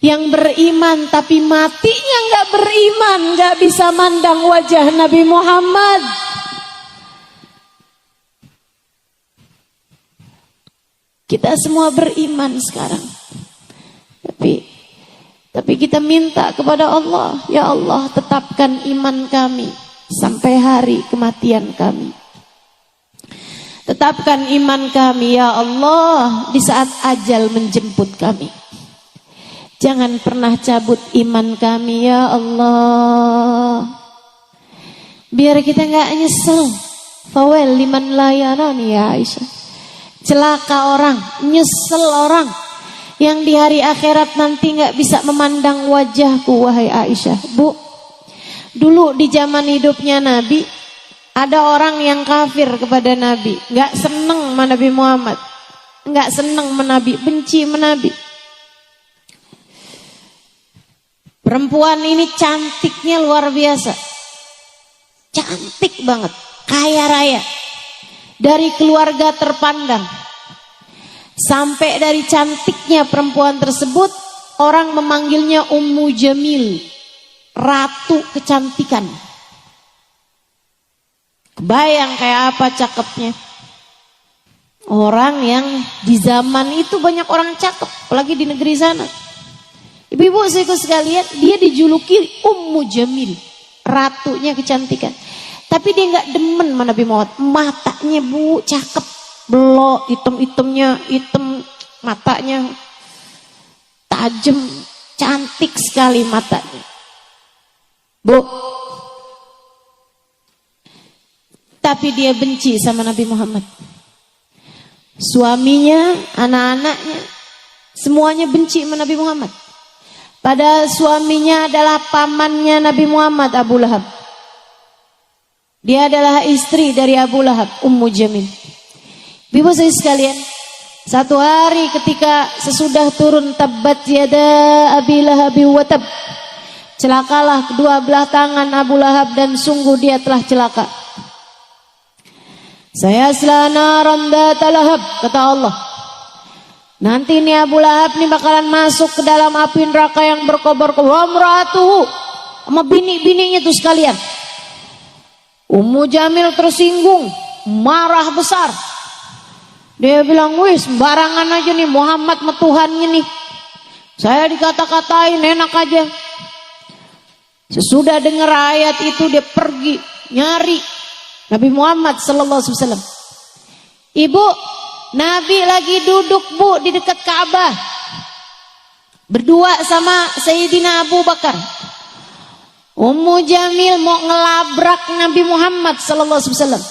Yang beriman tapi matinya gak beriman gak bisa mandang wajah Nabi Muhammad. Kita semua beriman sekarang, tapi kita minta kepada Allah, ya Allah tetapkan iman kami sampai hari kematian kami. Tetapkan iman kami ya Allah di saat ajal menjemput kami. Jangan pernah cabut iman kami ya Allah. Biar kita gak nyesel. Fawel liman layarani ya Aisyah. Celaka orang, nyesel orang yang di hari akhirat nanti gak bisa memandang wajahku, wahai Aisyah. Bu, dulu di zaman hidupnya Nabi, ada orang yang kafir kepada Nabi, gak seneng sama Nabi Muhammad, gak seneng sama Nabi, benci sama Nabi. Perempuan ini cantiknya luar biasa, cantik banget, kaya raya, dari keluarga terpandang. Sampai dari cantiknya perempuan tersebut, orang memanggilnya Ummu Jamil, ratu kecantikan. Kebayang kayak apa cakepnya. Orang yang di zaman itu banyak orang cakep, apalagi di negeri sana. Ibu-ibu saudaraku sekalian, dia dijuluki Ummu Jamil, ratunya kecantikan. Tapi dia nggak demen sama Nabi Muhammad. Matanya Bu cakep, belok, hitam-hitamnya, hitam, matanya tajam, cantik sekali matanya. Bu, tapi dia benci sama Nabi Muhammad. Suaminya, anak-anaknya, semuanya benci sama Nabi Muhammad. Padahal suaminya adalah pamannya Nabi Muhammad, Abu Lahab. Dia adalah istri dari Abu Lahab, Ummu Jamil. Ibu saya sekalian, satu hari ketika sesudah turun tabbat yada Abi Lahab wa tab, celakalah kedua belah tangan Abu Lahab dan sungguh dia telah celaka. Saya selana ronda talahab, kata Allah. Nanti ini Abu Lahab ini bakalan masuk ke dalam api neraka yang berkobar-kobar. Wamratuhu, sama bini-bininya itu sekalian. Ummu Jamil tersinggung, marah besar. Dia bilang, wih sembarangan aja nih Muhammad sama Tuhannya nih. Saya dikata-katain enak aja. Sesudah dengar ayat itu dia pergi nyari Nabi Muhammad sallallahu alaihi wasallam. Ibu, Nabi lagi duduk bu di dekat Ka'bah. Berdua sama Sayyidina Abu Bakar. Ummu Jamil mau ngelabrak Nabi Muhammad sallallahu alaihi wasallam.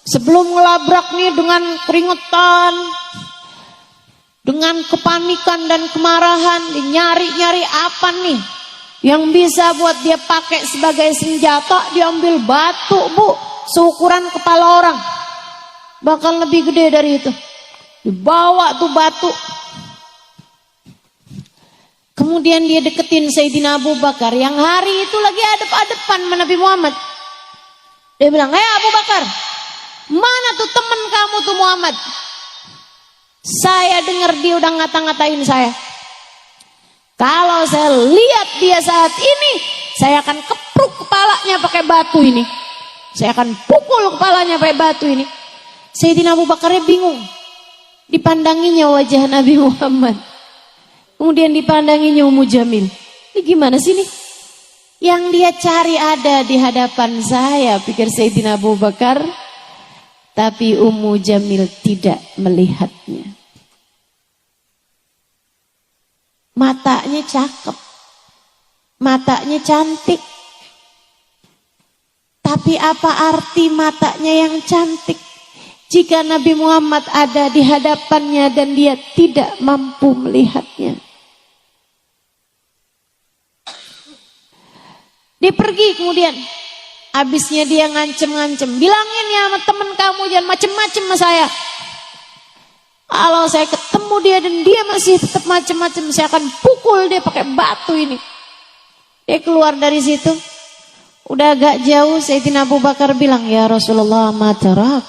Sebelum ngelabrak nih dengan keringetan, dengan kepanikan dan kemarahan, nyari-nyari apa nih yang bisa buat dia pakai sebagai senjata. Diambil batu bu, seukuran kepala orang, bakal lebih gede dari itu. Dibawa tuh batu. Kemudian dia deketin Sayyidina Abu Bakar yang hari itu lagi adep-adepan sama Nabi Muhammad. Dia bilang, Abu Bakar, mana tuh teman kamu tuh Muhammad? Saya dengar dia udah ngata-ngatain saya. Kalau saya lihat dia saat ini, saya akan kepruk kepalanya pakai batu ini. Saya akan pukul kepalanya pakai batu ini. Sayyidina Abu Bakarnya bingung. Dipandanginya wajah Nabi Muhammad. Kemudian dipandanginya Ummu Jamil. Ini gimana sih nih? Yang dia cari ada di hadapan saya, pikir Sayyidina Abu Bakar. Tapi Ummu Jamil tidak melihatnya. Matanya cakep. Matanya cantik. Tapi apa arti matanya yang cantik jika Nabi Muhammad ada di hadapannya dan dia tidak mampu melihatnya? Dia pergi kemudian. Habisnya dia ngancem-ngancem. Bilangin ya sama temen kamu jangan macem-macem sama saya. Kalau saya ketemu dia dan dia masih tetap macem-macem, saya akan pukul dia pakai batu ini. Dia keluar dari situ. Udah agak jauh, Sayyidina Abu Bakar bilang, ya Rasulullah matarak.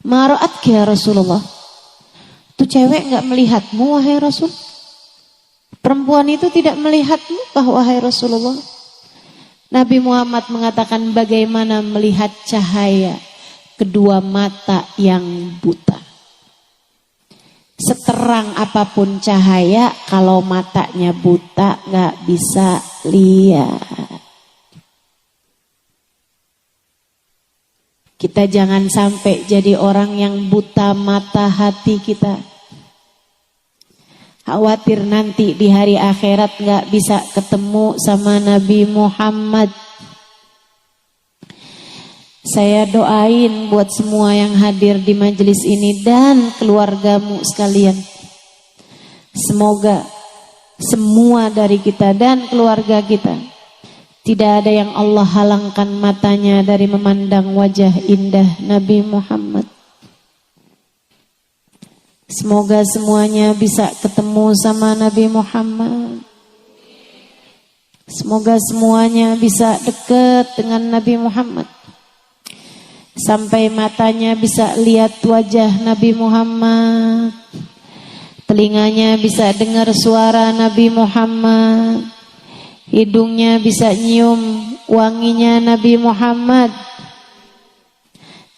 Maraat ya Rasulullah. Tuh cewek gak melihatmu wahai Rasul. Perempuan itu tidak melihatmu wahai Rasulullah. Nabi Muhammad mengatakan bagaimana melihat cahaya kedua mata yang buta. Seterang apapun cahaya, kalau matanya buta gak bisa lihat. Kita jangan sampai jadi orang yang buta mata hati kita. Khawatir nanti di hari akhirat gak bisa ketemu sama Nabi Muhammad. Saya doain buat semua yang hadir di majelis ini dan keluargamu sekalian. Semoga semua dari kita dan keluarga kita tidak ada yang Allah halangkan matanya dari memandang wajah indah Nabi Muhammad. Semoga semuanya bisa ketemu sama Nabi Muhammad. Semoga semuanya bisa dekat dengan Nabi Muhammad. Sampai matanya bisa lihat wajah Nabi Muhammad. Telinganya bisa dengar suara Nabi Muhammad. Hidungnya bisa nyium wanginya Nabi Muhammad.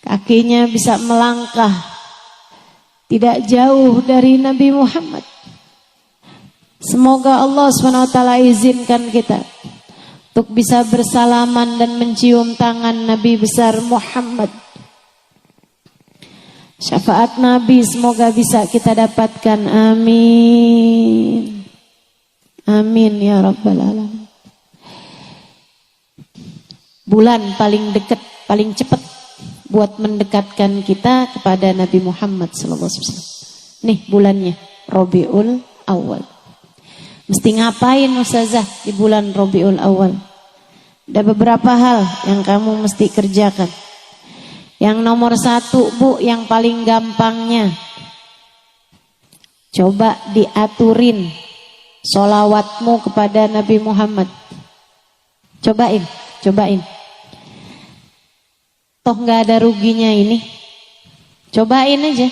Kakinya bisa melangkah tidak jauh dari Nabi Muhammad. Semoga Allah SWT izinkan kita untuk bisa bersalaman dan mencium tangan Nabi besar Muhammad. Syafaat Nabi semoga bisa kita dapatkan. Amin. Amin ya Rabbal Alamin. Bulan paling dekat, paling cepat buat mendekatkan kita kepada Nabi Muhammad SAW. Nih bulannya Rabiul Awal. Mesti ngapain Ustazah di bulan Rabiul Awal? Ada beberapa hal yang kamu mesti kerjakan. Yang nomor 1 Bu, yang paling gampangnya, coba diaturin sholawatmu kepada Nabi Muhammad. Cobain. Toh gak ada ruginya ini. Cobain aja.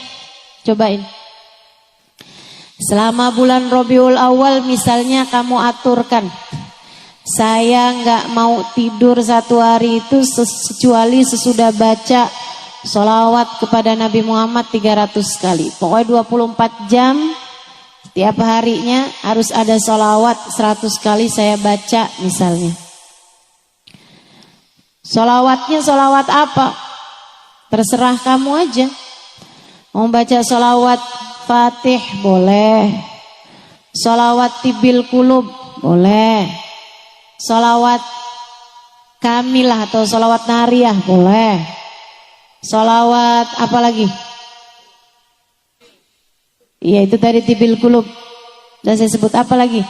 Selama bulan Rabiul Awal misalnya kamu aturkan, saya gak mau tidur 1 hari itu kecuali sesudah baca sholawat kepada Nabi Muhammad 300 kali. Pokoknya 24 jam setiap harinya harus ada sholawat 100 kali saya baca misalnya. Sholawatnya sholawat apa? Terserah kamu aja. Mau baca sholawat Fatih boleh, sholawat Tibil Kulub boleh, sholawat Kamilah atau sholawat Nariyah boleh, sholawat apa lagi? Iya itu tadi Tibil Kulub. Dan saya sebut apa lagi?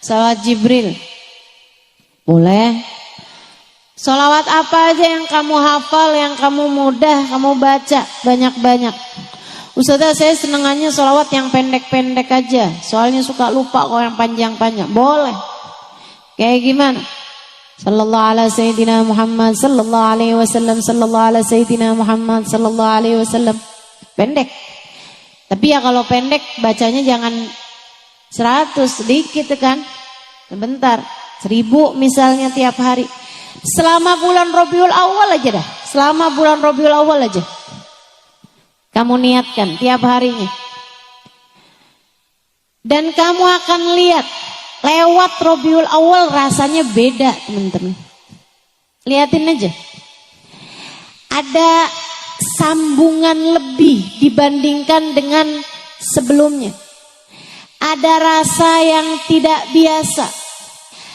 Sholawat Jibril boleh. Sholawat apa aja yang kamu hafal, yang kamu mudah, kamu baca banyak-banyak. Ustazah saya senengannya sholawat yang pendek-pendek aja, soalnya suka lupa kalau yang panjang-panjang. Boleh. Kayak gimana? Sallallahu ala Sayyidina Muhammad sallallahu alaihi wasallam, sallallahu ala Sayyidina Muhammad sallallahu alaihi wasallam. Pendek. Tapi ya kalau pendek bacanya jangan 100, sedikit kan. Sebentar, 1000 misalnya tiap hari. Selama bulan Rabiul Awal aja dah. Selama bulan Rabiul Awal aja. Kamu niatkan tiap harinya. Dan kamu akan lihat lewat Rabiul Awal rasanya beda, teman-teman. Lihatin aja. Ada sambungan lebih dibandingkan dengan sebelumnya. Ada rasa yang tidak biasa.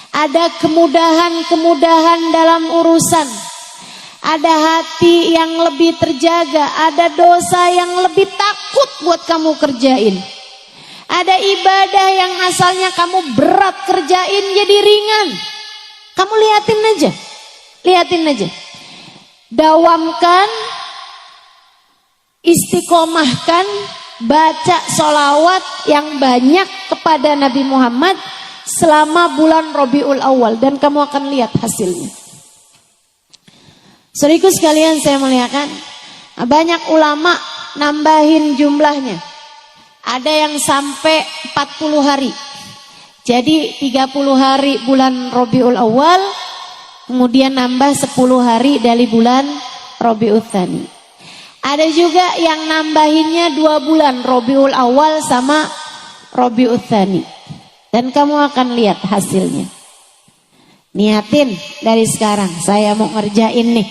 Ada kemudahan-kemudahan dalam urusan. Ada hati yang lebih terjaga. Ada dosa yang lebih takut buat kamu kerjain. Ada ibadah yang asalnya kamu berat kerjain jadi ringan. Kamu liatin aja. Dawamkan, istiqomahkan, baca sholawat yang banyak kepada Nabi Muhammad selama bulan Rabiul Awal dan kamu akan lihat hasilnya. Saudaraku sekalian saya muliakan, banyak ulama nambahin jumlahnya. Ada yang sampai 40 hari. Jadi 30 hari bulan Rabiul Awal, kemudian nambah 10 hari dari bulan Rabiul Tsani. Ada juga yang nambahinnya 2 bulan, Rabiul Awal sama Rabiul Tsani. Dan kamu akan lihat hasilnya. Niatin dari sekarang, saya mau ngerjain nih.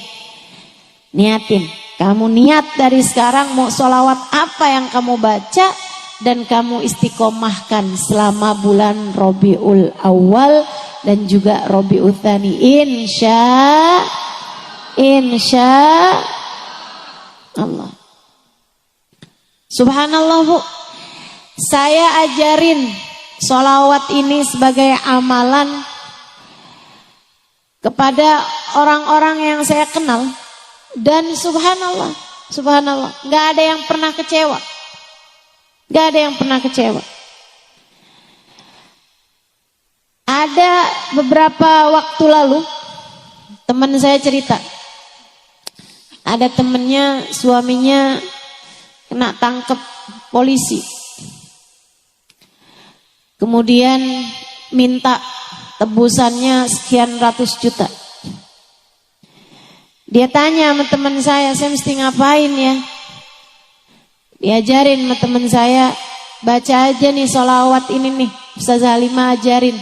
Niatin, kamu niat dari sekarang mau sholawat apa yang kamu baca. Dan kamu istiqomahkan selama bulan Rabiul Awal dan juga Rabiul Tsani. Insya Allah. Subhanallah Bu, saya ajarin sholawat ini sebagai amalan kepada orang-orang yang saya kenal. Dan subhanallah, gak ada yang pernah kecewa. Ada beberapa waktu lalu teman saya cerita, ada temennya suaminya kena tangkep polisi. Kemudian minta tebusannya sekian ratus juta. Dia tanya sama teman saya mesti ngapain ya? Diajarin sama teman saya, baca aja nih sholawat ini nih. Ustazah Halimah ajarin.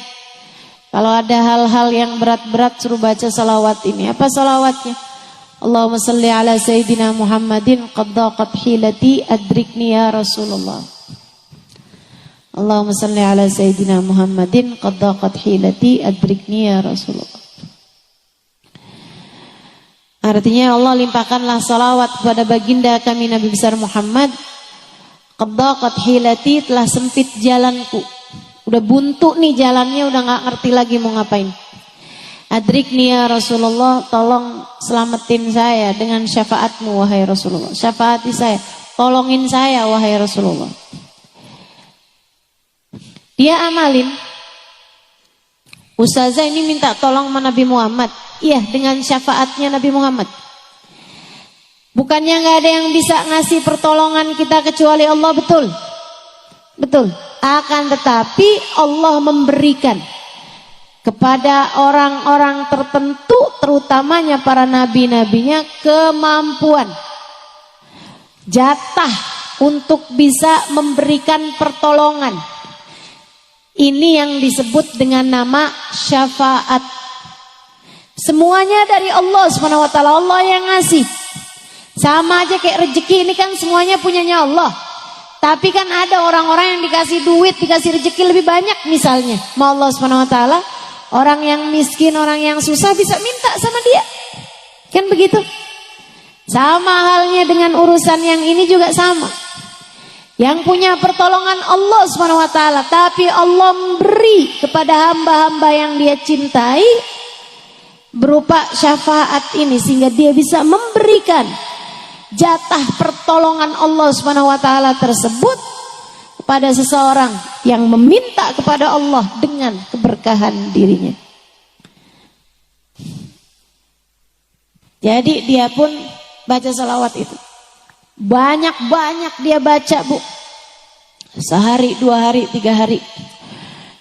Kalau ada hal-hal yang berat-berat suruh baca sholawat ini. Apa sholawatnya? Allahumma salli ala Sayyidina Muhammadin qad daqat hilati adrikni ya Rasulullah. Allahumma salli ala Sayyidina Muhammadin qad daqat hilati adrikni ya Rasulullah. Artinya Allah limpahkanlah salawat kepada baginda kami Nabi besar Muhammad. Qad daqat hilati, telah sempit jalanku. Udah buntu nih jalannya, udah gak ngerti lagi mau ngapain. Adrikni ya Rasulullah, tolong selamatin saya dengan syafaatmu wahai Rasulullah. Syafaati saya, tolongin saya wahai Rasulullah. Dia amalin. Ustazah ini minta tolong sama Nabi Muhammad. Iya, dengan syafaatnya Nabi Muhammad. Bukannya gak ada yang bisa ngasih pertolongan kita kecuali Allah, betul? Betul. Akan tetapi Allah memberikan kepada orang-orang tertentu, terutamanya para nabi-nabinya, kemampuan, jatah untuk bisa memberikan pertolongan. Ini yang disebut dengan nama syafaat. Semuanya dari Allah SWT, Allah yang ngasih. Sama aja kayak rezeki, ini kan semuanya punyanya Allah. Tapi kan ada orang-orang yang dikasih duit, dikasih rezeki lebih banyak misalnya. Ma Allah SWT, orang yang miskin, orang yang susah bisa minta sama dia. Kan begitu? Sama halnya dengan urusan yang ini juga sama. Yang punya pertolongan Allah SWT, tapi Allah memberi kepada hamba-hamba yang dia cintai berupa syafaat ini, sehingga dia bisa memberikan jatah pertolongan Allah SWT tersebut kepada seseorang yang meminta kepada Allah dengan keberkahan dirinya. Jadi dia pun baca salawat itu. Banyak-banyak dia baca, Bu. Sehari, 2 hari, 3 hari.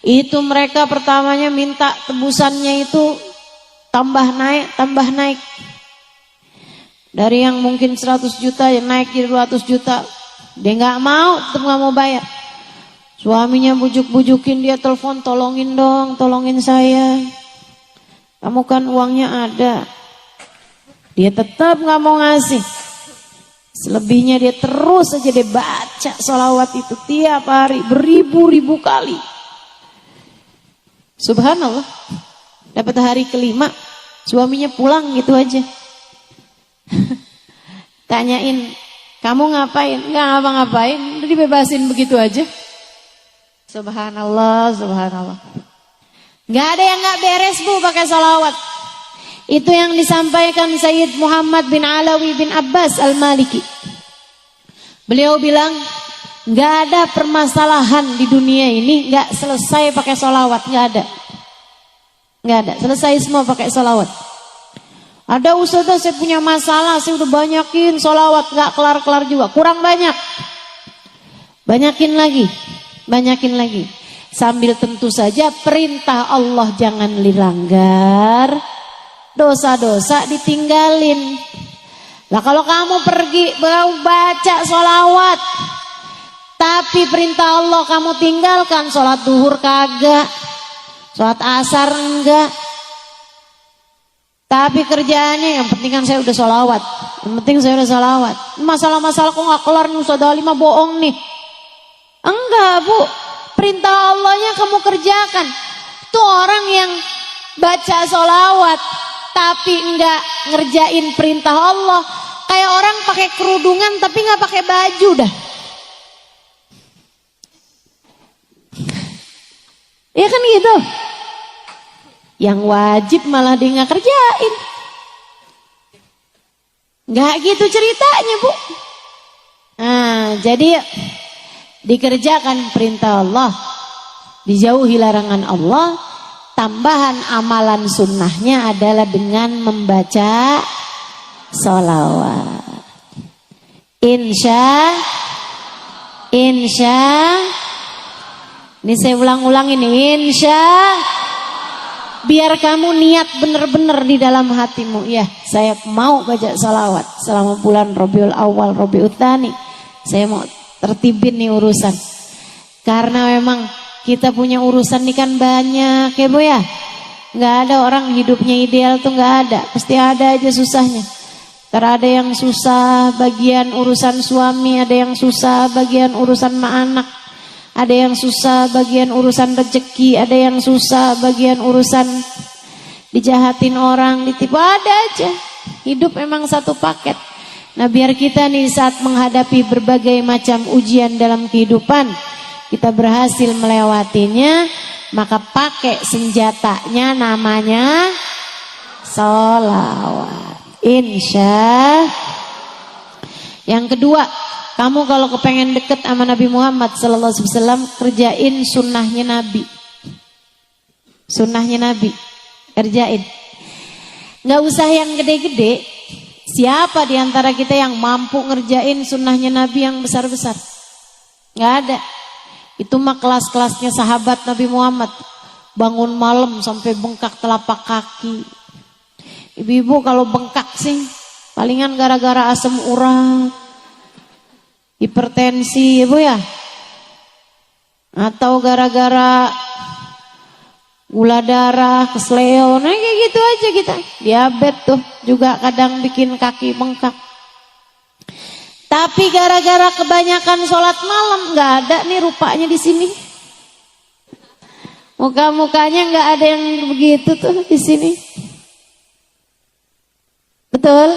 Itu mereka pertamanya minta tebusannya itu tambah naik. Dari yang mungkin 100 juta yang naik jadi 200 juta. Dia gak mau, tetap gak mau bayar. Suaminya bujuk-bujukin dia, telepon, tolongin dong, tolongin saya. Kamu kan uangnya ada. Dia tetap gak mau ngasih. Selebihnya dia terus saja dia baca sholawat itu tiap hari beribu-ribu kali. Subhanallah. Dapat hari kelima, suaminya pulang gitu aja. Tanyain, kamu ngapain? Enggak ngapa-ngapain, udah dibebasin begitu aja. Subhanallah, subhanallah. Enggak ada yang enggak beres, Bu, pakai sholawat. Itu yang disampaikan Sayyid Muhammad bin Alawi bin Abbas Al-Maliki. Beliau bilang, enggak ada permasalahan di dunia ini enggak selesai pakai sholawat, enggak ada. Enggak ada, selesai semua pakai sholawat. Ada ustazah, saya punya masalah, saya udah banyakin sholawat, enggak kelar-kelar juga, kurang banyak. Banyakin lagi. Sambil tentu saja perintah Allah jangan dilanggar, dosa-dosa ditinggalin. Lah kalau kamu pergi baca sholawat, tapi perintah Allah kamu tinggalkan, sholat duhur kagak, sholat asar enggak, tapi kerjaannya yang penting kan saya udah sholawat, masalah-masalah kok gak kelar nih Ustaz Ali mah bohong nih. Enggak, Bu, perintah Allahnya kamu kerjakan. Tuh orang yang baca sholawat tapi enggak ngerjain perintah Allah, kayak orang pakai kerudungan tapi enggak pakai baju dah. Iya kan gitu. Yang wajib malah dia enggak kerjain. Enggak gitu ceritanya, Bu. Nah, jadi dikerjakan perintah Allah, dijauhi larangan Allah. Tambahan amalan sunnahnya adalah dengan membaca sholawat. Insya. Ini saya ulang-ulang ini. Insya. Biar kamu niat benar-benar di dalam hatimu. Ya, saya mau baca sholawat selama bulan Rabiul Awal, Rabiul Tsani. Saya mau tertibin nih urusan. Karena memang kita punya urusan nih kan banyak ya, Bu ya. Nggak ada orang hidupnya ideal tuh, nggak ada. Pasti ada aja susahnya. Karena ada yang susah bagian urusan suami, ada yang susah bagian urusan anak, ada yang susah bagian urusan rezeki, ada yang susah bagian urusan dijahatin orang, ditipu, ada aja. Hidup memang satu paket. Nah biar kita nih saat menghadapi berbagai macam ujian dalam kehidupan, kita berhasil melewatinya, maka pakai senjatanya namanya sholawat. Insya. Yang kedua, kamu kalau kepengen deket sama Nabi Muhammad sallallahu alaihi wasallam, kerjain sunnahnya Nabi. Sunnahnya Nabi, kerjain. Nggak usah yang gede-gede. Siapa di antara kita yang mampu ngerjain sunnahnya Nabi yang besar-besar? Nggak ada. Itu mah kelas-kelasnya sahabat Nabi Muhammad. Bangun malam sampai bengkak telapak kaki. Ibu-ibu kalau bengkak sih palingan gara-gara asam urat, hipertensi ibu ya, atau gara-gara gula darah, kesleo, nah kayak gitu aja kita. Diabetes tuh juga kadang bikin kaki bengkak. Tapi gara-gara kebanyakan sholat malam, nggak ada nih rupanya di sini. Muka-mukanya nggak ada yang begitu tuh di sini. Betul?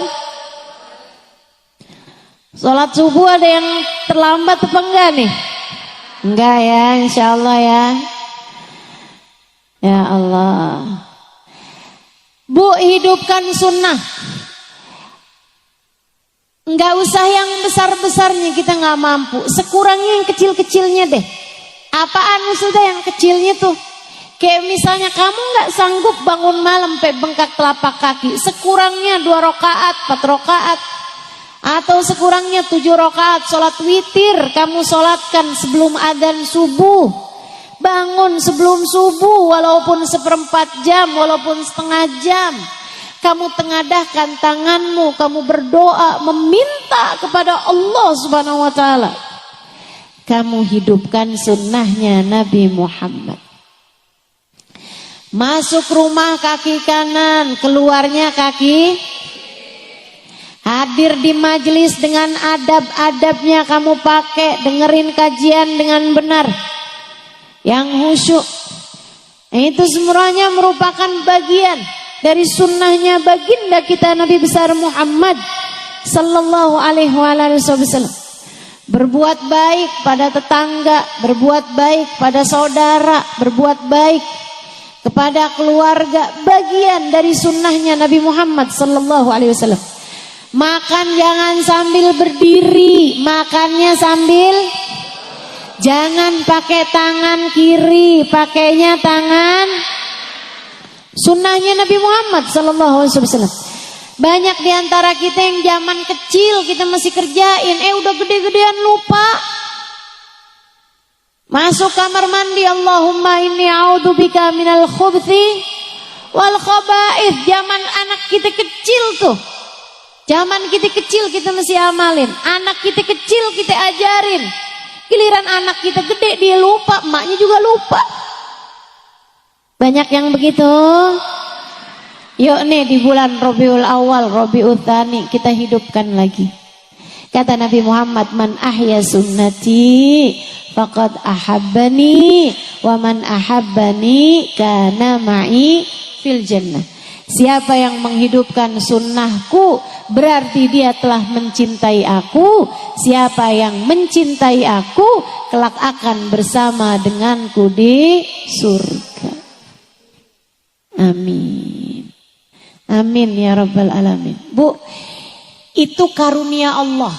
Sholat subuh ada yang terlambat apa enggak nih? Enggak ya, insya Allah ya. Ya Allah. Bu, hidupkan sunnah. Enggak usah yang besar-besarnya, kita enggak mampu. Sekurangnya yang kecil-kecilnya deh. Apaan sudah yang kecilnya tuh? Kayak misalnya kamu enggak sanggup bangun malam sampai bengkak telapak kaki. Sekurangnya 2 rakaat, 4 rakaat. Atau sekurangnya 7 rakaat sholat witir. Kamu sholatkan sebelum adzan subuh. Bangun sebelum subuh walaupun 1/4 jam, walaupun setengah jam. Kamu tengadahkan tanganmu, kamu berdoa meminta kepada Allah Subhanahu wa taala. Kamu hidupkan sunnahnya Nabi Muhammad. Masuk rumah kaki kanan, keluarnya kaki. Hadir di majelis dengan adab-adabnya kamu pakai, dengerin kajian dengan benar. Yang khusyuk. Itu semuanya merupakan bagian dari sunnahnya baginda kita Nabi besar Muhammad sallallahu alaihi wasallam. Berbuat baik pada tetangga, berbuat baik pada saudara, berbuat baik kepada keluarga, bagian dari sunnahnya Nabi Muhammad sallallahu alaihi wasallam. Makan jangan sambil berdiri, makannya sambil. Jangan pakai tangan kiri, pakainya tangan. Sunnahnya Nabi Muhammad sallallahu alaihi wasallam. Banyak di antara kita yang zaman kecil kita masih kerjain, udah gede-gedean lupa. Masuk kamar mandi, Allahumma inni a'udzubika minal khubuthi wal khaba'ith. Zaman anak kita kecil tuh. Zaman kita kecil kita mesti amalin. Anak kita kecil kita ajarin. Giliran anak kita gede dia lupa, emaknya juga lupa. Banyak yang begitu. Yuk nih di bulan Rabiul Awal, Rabiul Tsani kita hidupkan lagi. Kata Nabi Muhammad, man ahya sunnati faqad ahabbani wa man ahabbani kana ma'i fil jannah. Siapa yang menghidupkan sunnahku berarti dia telah mencintai aku. Siapa yang mencintai aku kelak akan bersama denganku di surga. Amin. Amin ya rabbal alamin. Bu, itu karunia Allah.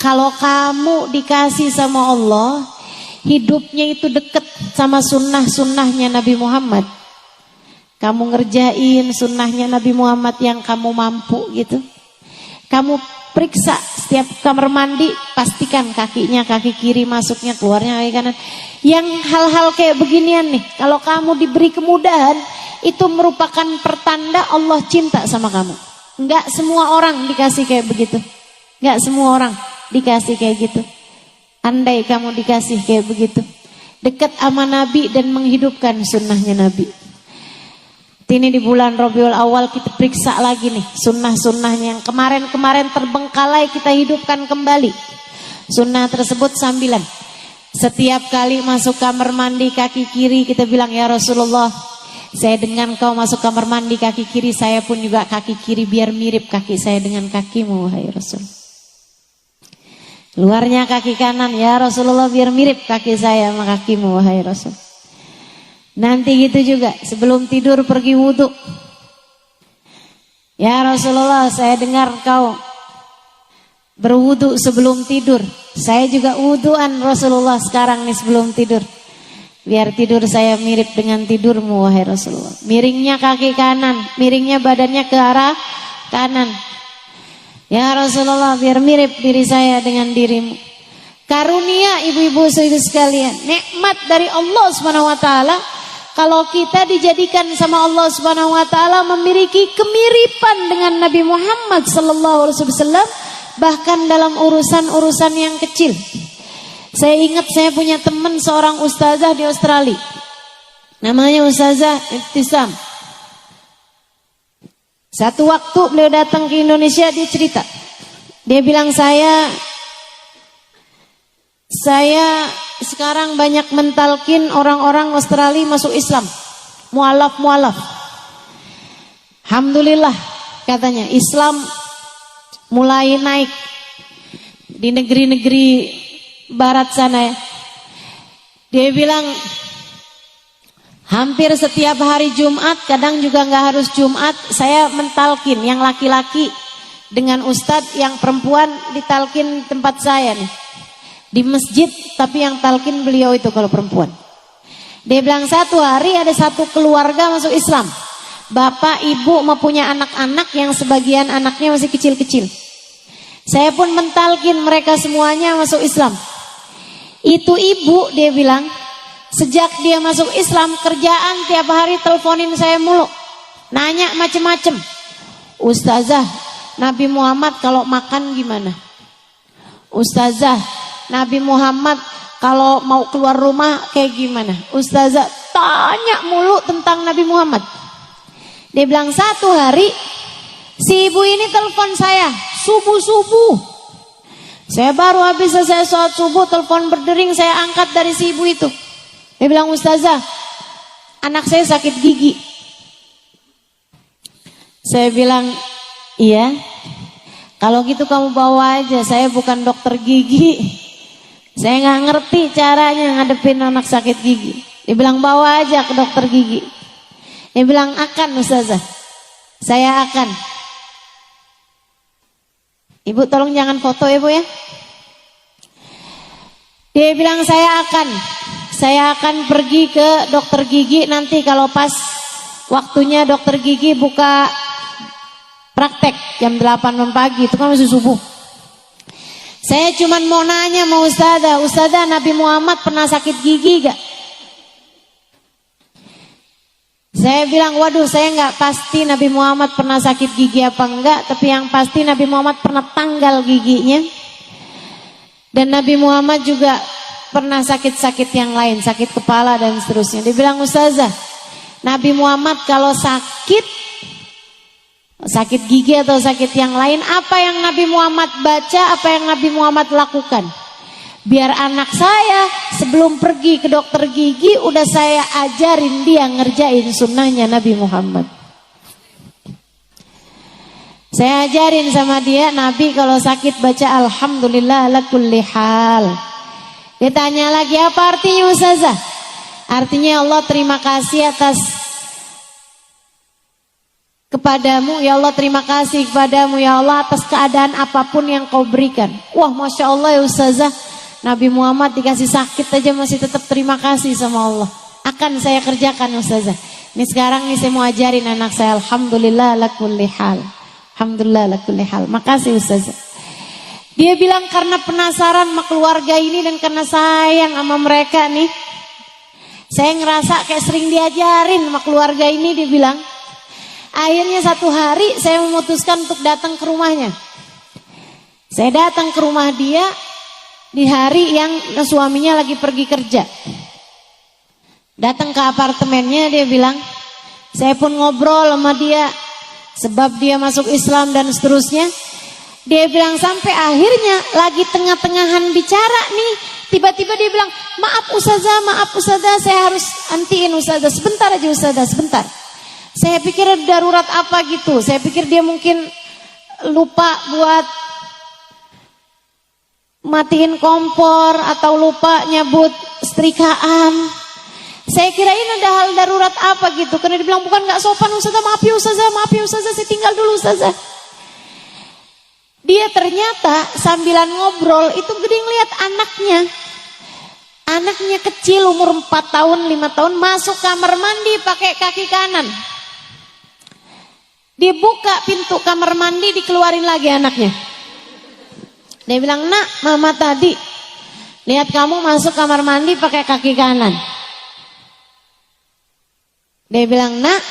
Kalau kamu dikasih sama Allah, hidupnya itu dekat sama sunnah-sunnahnya Nabi Muhammad. Kamu ngerjain sunnahnya Nabi Muhammad yang kamu mampu gitu. Kamu periksa setiap kamar mandi, pastikan kakinya kaki kiri masuknya, keluarnya kaki kanan. Yang hal-hal kayak beginian nih, kalau kamu diberi kemudahan, itu merupakan pertanda Allah cinta sama kamu. Enggak semua orang dikasih kayak begitu. Enggak semua orang dikasih kayak gitu. Andai kamu dikasih kayak begitu, dekat sama Nabi dan menghidupkan sunnahnya Nabi. Ini di bulan Rabiul Awal kita periksa lagi nih sunnah-sunnahnya yang kemarin-kemarin terbengkalai, kita hidupkan kembali. Sunnah tersebut sambilan. Setiap kali masuk kamar mandi kaki kiri kita bilang, ya Rasulullah, Saya dengar kau masuk kamar mandi kaki kiri, saya pun juga kaki kiri biar mirip kaki saya dengan kakimu wahai Rasul. Luarnya kaki kanan, ya Rasulullah biar mirip kaki saya sama kakimu wahai Rasul. Nanti gitu juga sebelum tidur pergi wudhu. Ya Rasulullah, saya dengar kau berwudhu sebelum tidur. Saya juga wudhuan Rasulullah sekarang nih sebelum tidur. Biar tidur saya mirip dengan tidurmu wahai Rasulullah. Miringnya kaki kanan, miringnya badannya ke arah kanan. Ya Rasulullah, biar mirip diri saya dengan dirimu. Karunia ibu-ibu saudara sekalian, nikmat dari Allah Subhanahu wa taala. Kalau kita dijadikan sama Allah Subhanahu wa taala memiliki kemiripan dengan Nabi Muhammad sallallahu alaihi wasallam, bahkan dalam urusan-urusan yang kecil. Saya ingat saya punya teman seorang ustazah di Australia. Namanya Ustazah Ibtisam. Satu waktu beliau datang ke Indonesia, dia cerita. Dia bilang, saya sekarang banyak mentalkin orang-orang Australia masuk Islam. Mualaf. Alhamdulillah katanya Islam mulai naik di negeri-negeri barat sana ya. Dia bilang hampir setiap hari Jumat, kadang juga nggak harus Jumat, saya mentalkin yang laki-laki dengan ustadz, yang perempuan ditalkin tempat saya nih di masjid, tapi yang talkin beliau itu kalau perempuan. Dia bilang satu hari ada satu keluarga masuk Islam, bapak ibu mempunyai anak-anak yang sebagian anaknya masih kecil-kecil. Saya pun mentalkin mereka semuanya masuk Islam. Itu ibu, dia bilang sejak dia masuk Islam, kerjaan tiap hari teleponin saya mulu, nanya macem-macem. Ustazah, Nabi Muhammad kalau makan gimana? Ustazah, Nabi Muhammad kalau mau keluar rumah kayak gimana? Ustazah tanya mulu tentang Nabi Muhammad. Dia bilang satu hari si ibu ini telepon saya subuh-subuh. Saya baru habis selesai sholat subuh, telepon berdering, saya angkat dari si ibu itu. Dia bilang, Ustazah, anak saya sakit gigi. Saya bilang, iya. Kalau gitu kamu bawa aja, saya bukan dokter gigi. Saya nggak ngerti caranya ngadepin anak sakit gigi. Dia bilang bawa aja ke dokter gigi. Dia bilang akan Ustazah, saya akan. Ibu tolong jangan foto ya Bu ya. Dia bilang saya akan pergi ke dokter gigi nanti kalau pas waktunya dokter gigi buka praktek jam 8 pagi, itu kan masih subuh. Saya cuman mau nanya sama Ustazah, Nabi Muhammad pernah sakit gigi gak? Saya bilang, waduh saya nggak pasti Nabi Muhammad pernah sakit gigi apa enggak, tapi yang pasti Nabi Muhammad pernah tanggal giginya. Dan Nabi Muhammad juga pernah sakit-sakit yang lain, sakit kepala dan seterusnya. Dia bilang, Ustazah, Nabi Muhammad kalau sakit gigi atau sakit yang lain, apa yang Nabi Muhammad baca, apa yang Nabi Muhammad lakukan? Biar anak saya sebelum pergi ke dokter gigi udah saya ajarin dia ngerjain sunnahnya Nabi Muhammad. Saya ajarin sama dia, Nabi kalau sakit baca Alhamdulillah ala kulli hal. Dia tanya lagi, apa artinya Ustazah? Artinya Allah terima kasih kepadamu, ya Allah terima kasih kepadamu ya Allah atas keadaan apapun yang kau berikan. Wah Masya Allah ya Ustazah, Nabi Muhammad dikasih sakit aja masih tetap terima kasih sama Allah. Akan saya kerjakan Ustazah. Ini sekarang nih saya mau ajarin anak saya Alhamdulillah ala kulli hal. Alhamdulillah ala kulli hal. Makasih Ustazah. Dia bilang karena penasaran sama keluarga ini dan karena sayang sama mereka nih, saya ngerasa kayak sering diajarin sama keluarga ini. Dia bilang, akhirnya satu hari saya memutuskan untuk datang ke rumahnya. Saya datang ke rumah dia di hari yang suaminya lagi pergi kerja. Datang ke apartemennya, dia bilang, saya pun ngobrol sama dia sebab dia masuk Islam dan seterusnya. Dia bilang sampai akhirnya lagi tengah-tengahan bicara nih, Tiba-tiba dia bilang, maaf ustazah, saya harus antiin ustazah. Sebentar aja ustazah, sebentar. Saya pikir darurat apa gitu. Saya pikir dia mungkin lupa buat matiin kompor atau lupa nyabut setrikaan. Saya kirain ada hal darurat apa gitu. Karena dia bilang, bukan gak sopan ustazah, maaf ya ustazah, saya tinggal dulu ustazah. Dia ternyata sambilan ngobrol itu gede ngeliat anaknya. Anaknya kecil umur 4 tahun, 5 tahun masuk kamar mandi pakai kaki kanan. Dibuka pintu kamar mandi, dikeluarin lagi anaknya. Dia bilang, nak, mama tadi lihat kamu masuk kamar mandi pakai kaki kanan. Dia bilang, nak,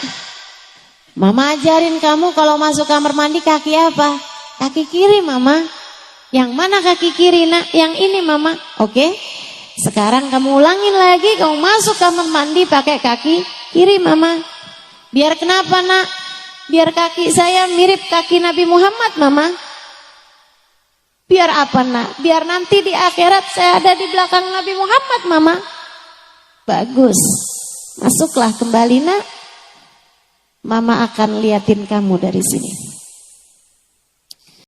mama ajarin kamu kalau masuk kamar mandi kaki apa? Kaki kiri mama. Yang mana kaki kiri nak? Yang ini mama. Oke. Sekarang kamu ulangin lagi, kamu masuk kamar mandi pakai kaki kiri mama. Biar kenapa nak? Biar kaki saya mirip kaki Nabi Muhammad mama. Biar apa nak? Biar nanti di akhirat saya ada di belakang Nabi Muhammad mama. Bagus. Masuklah kembali nak. Mama akan liatin kamu dari sini.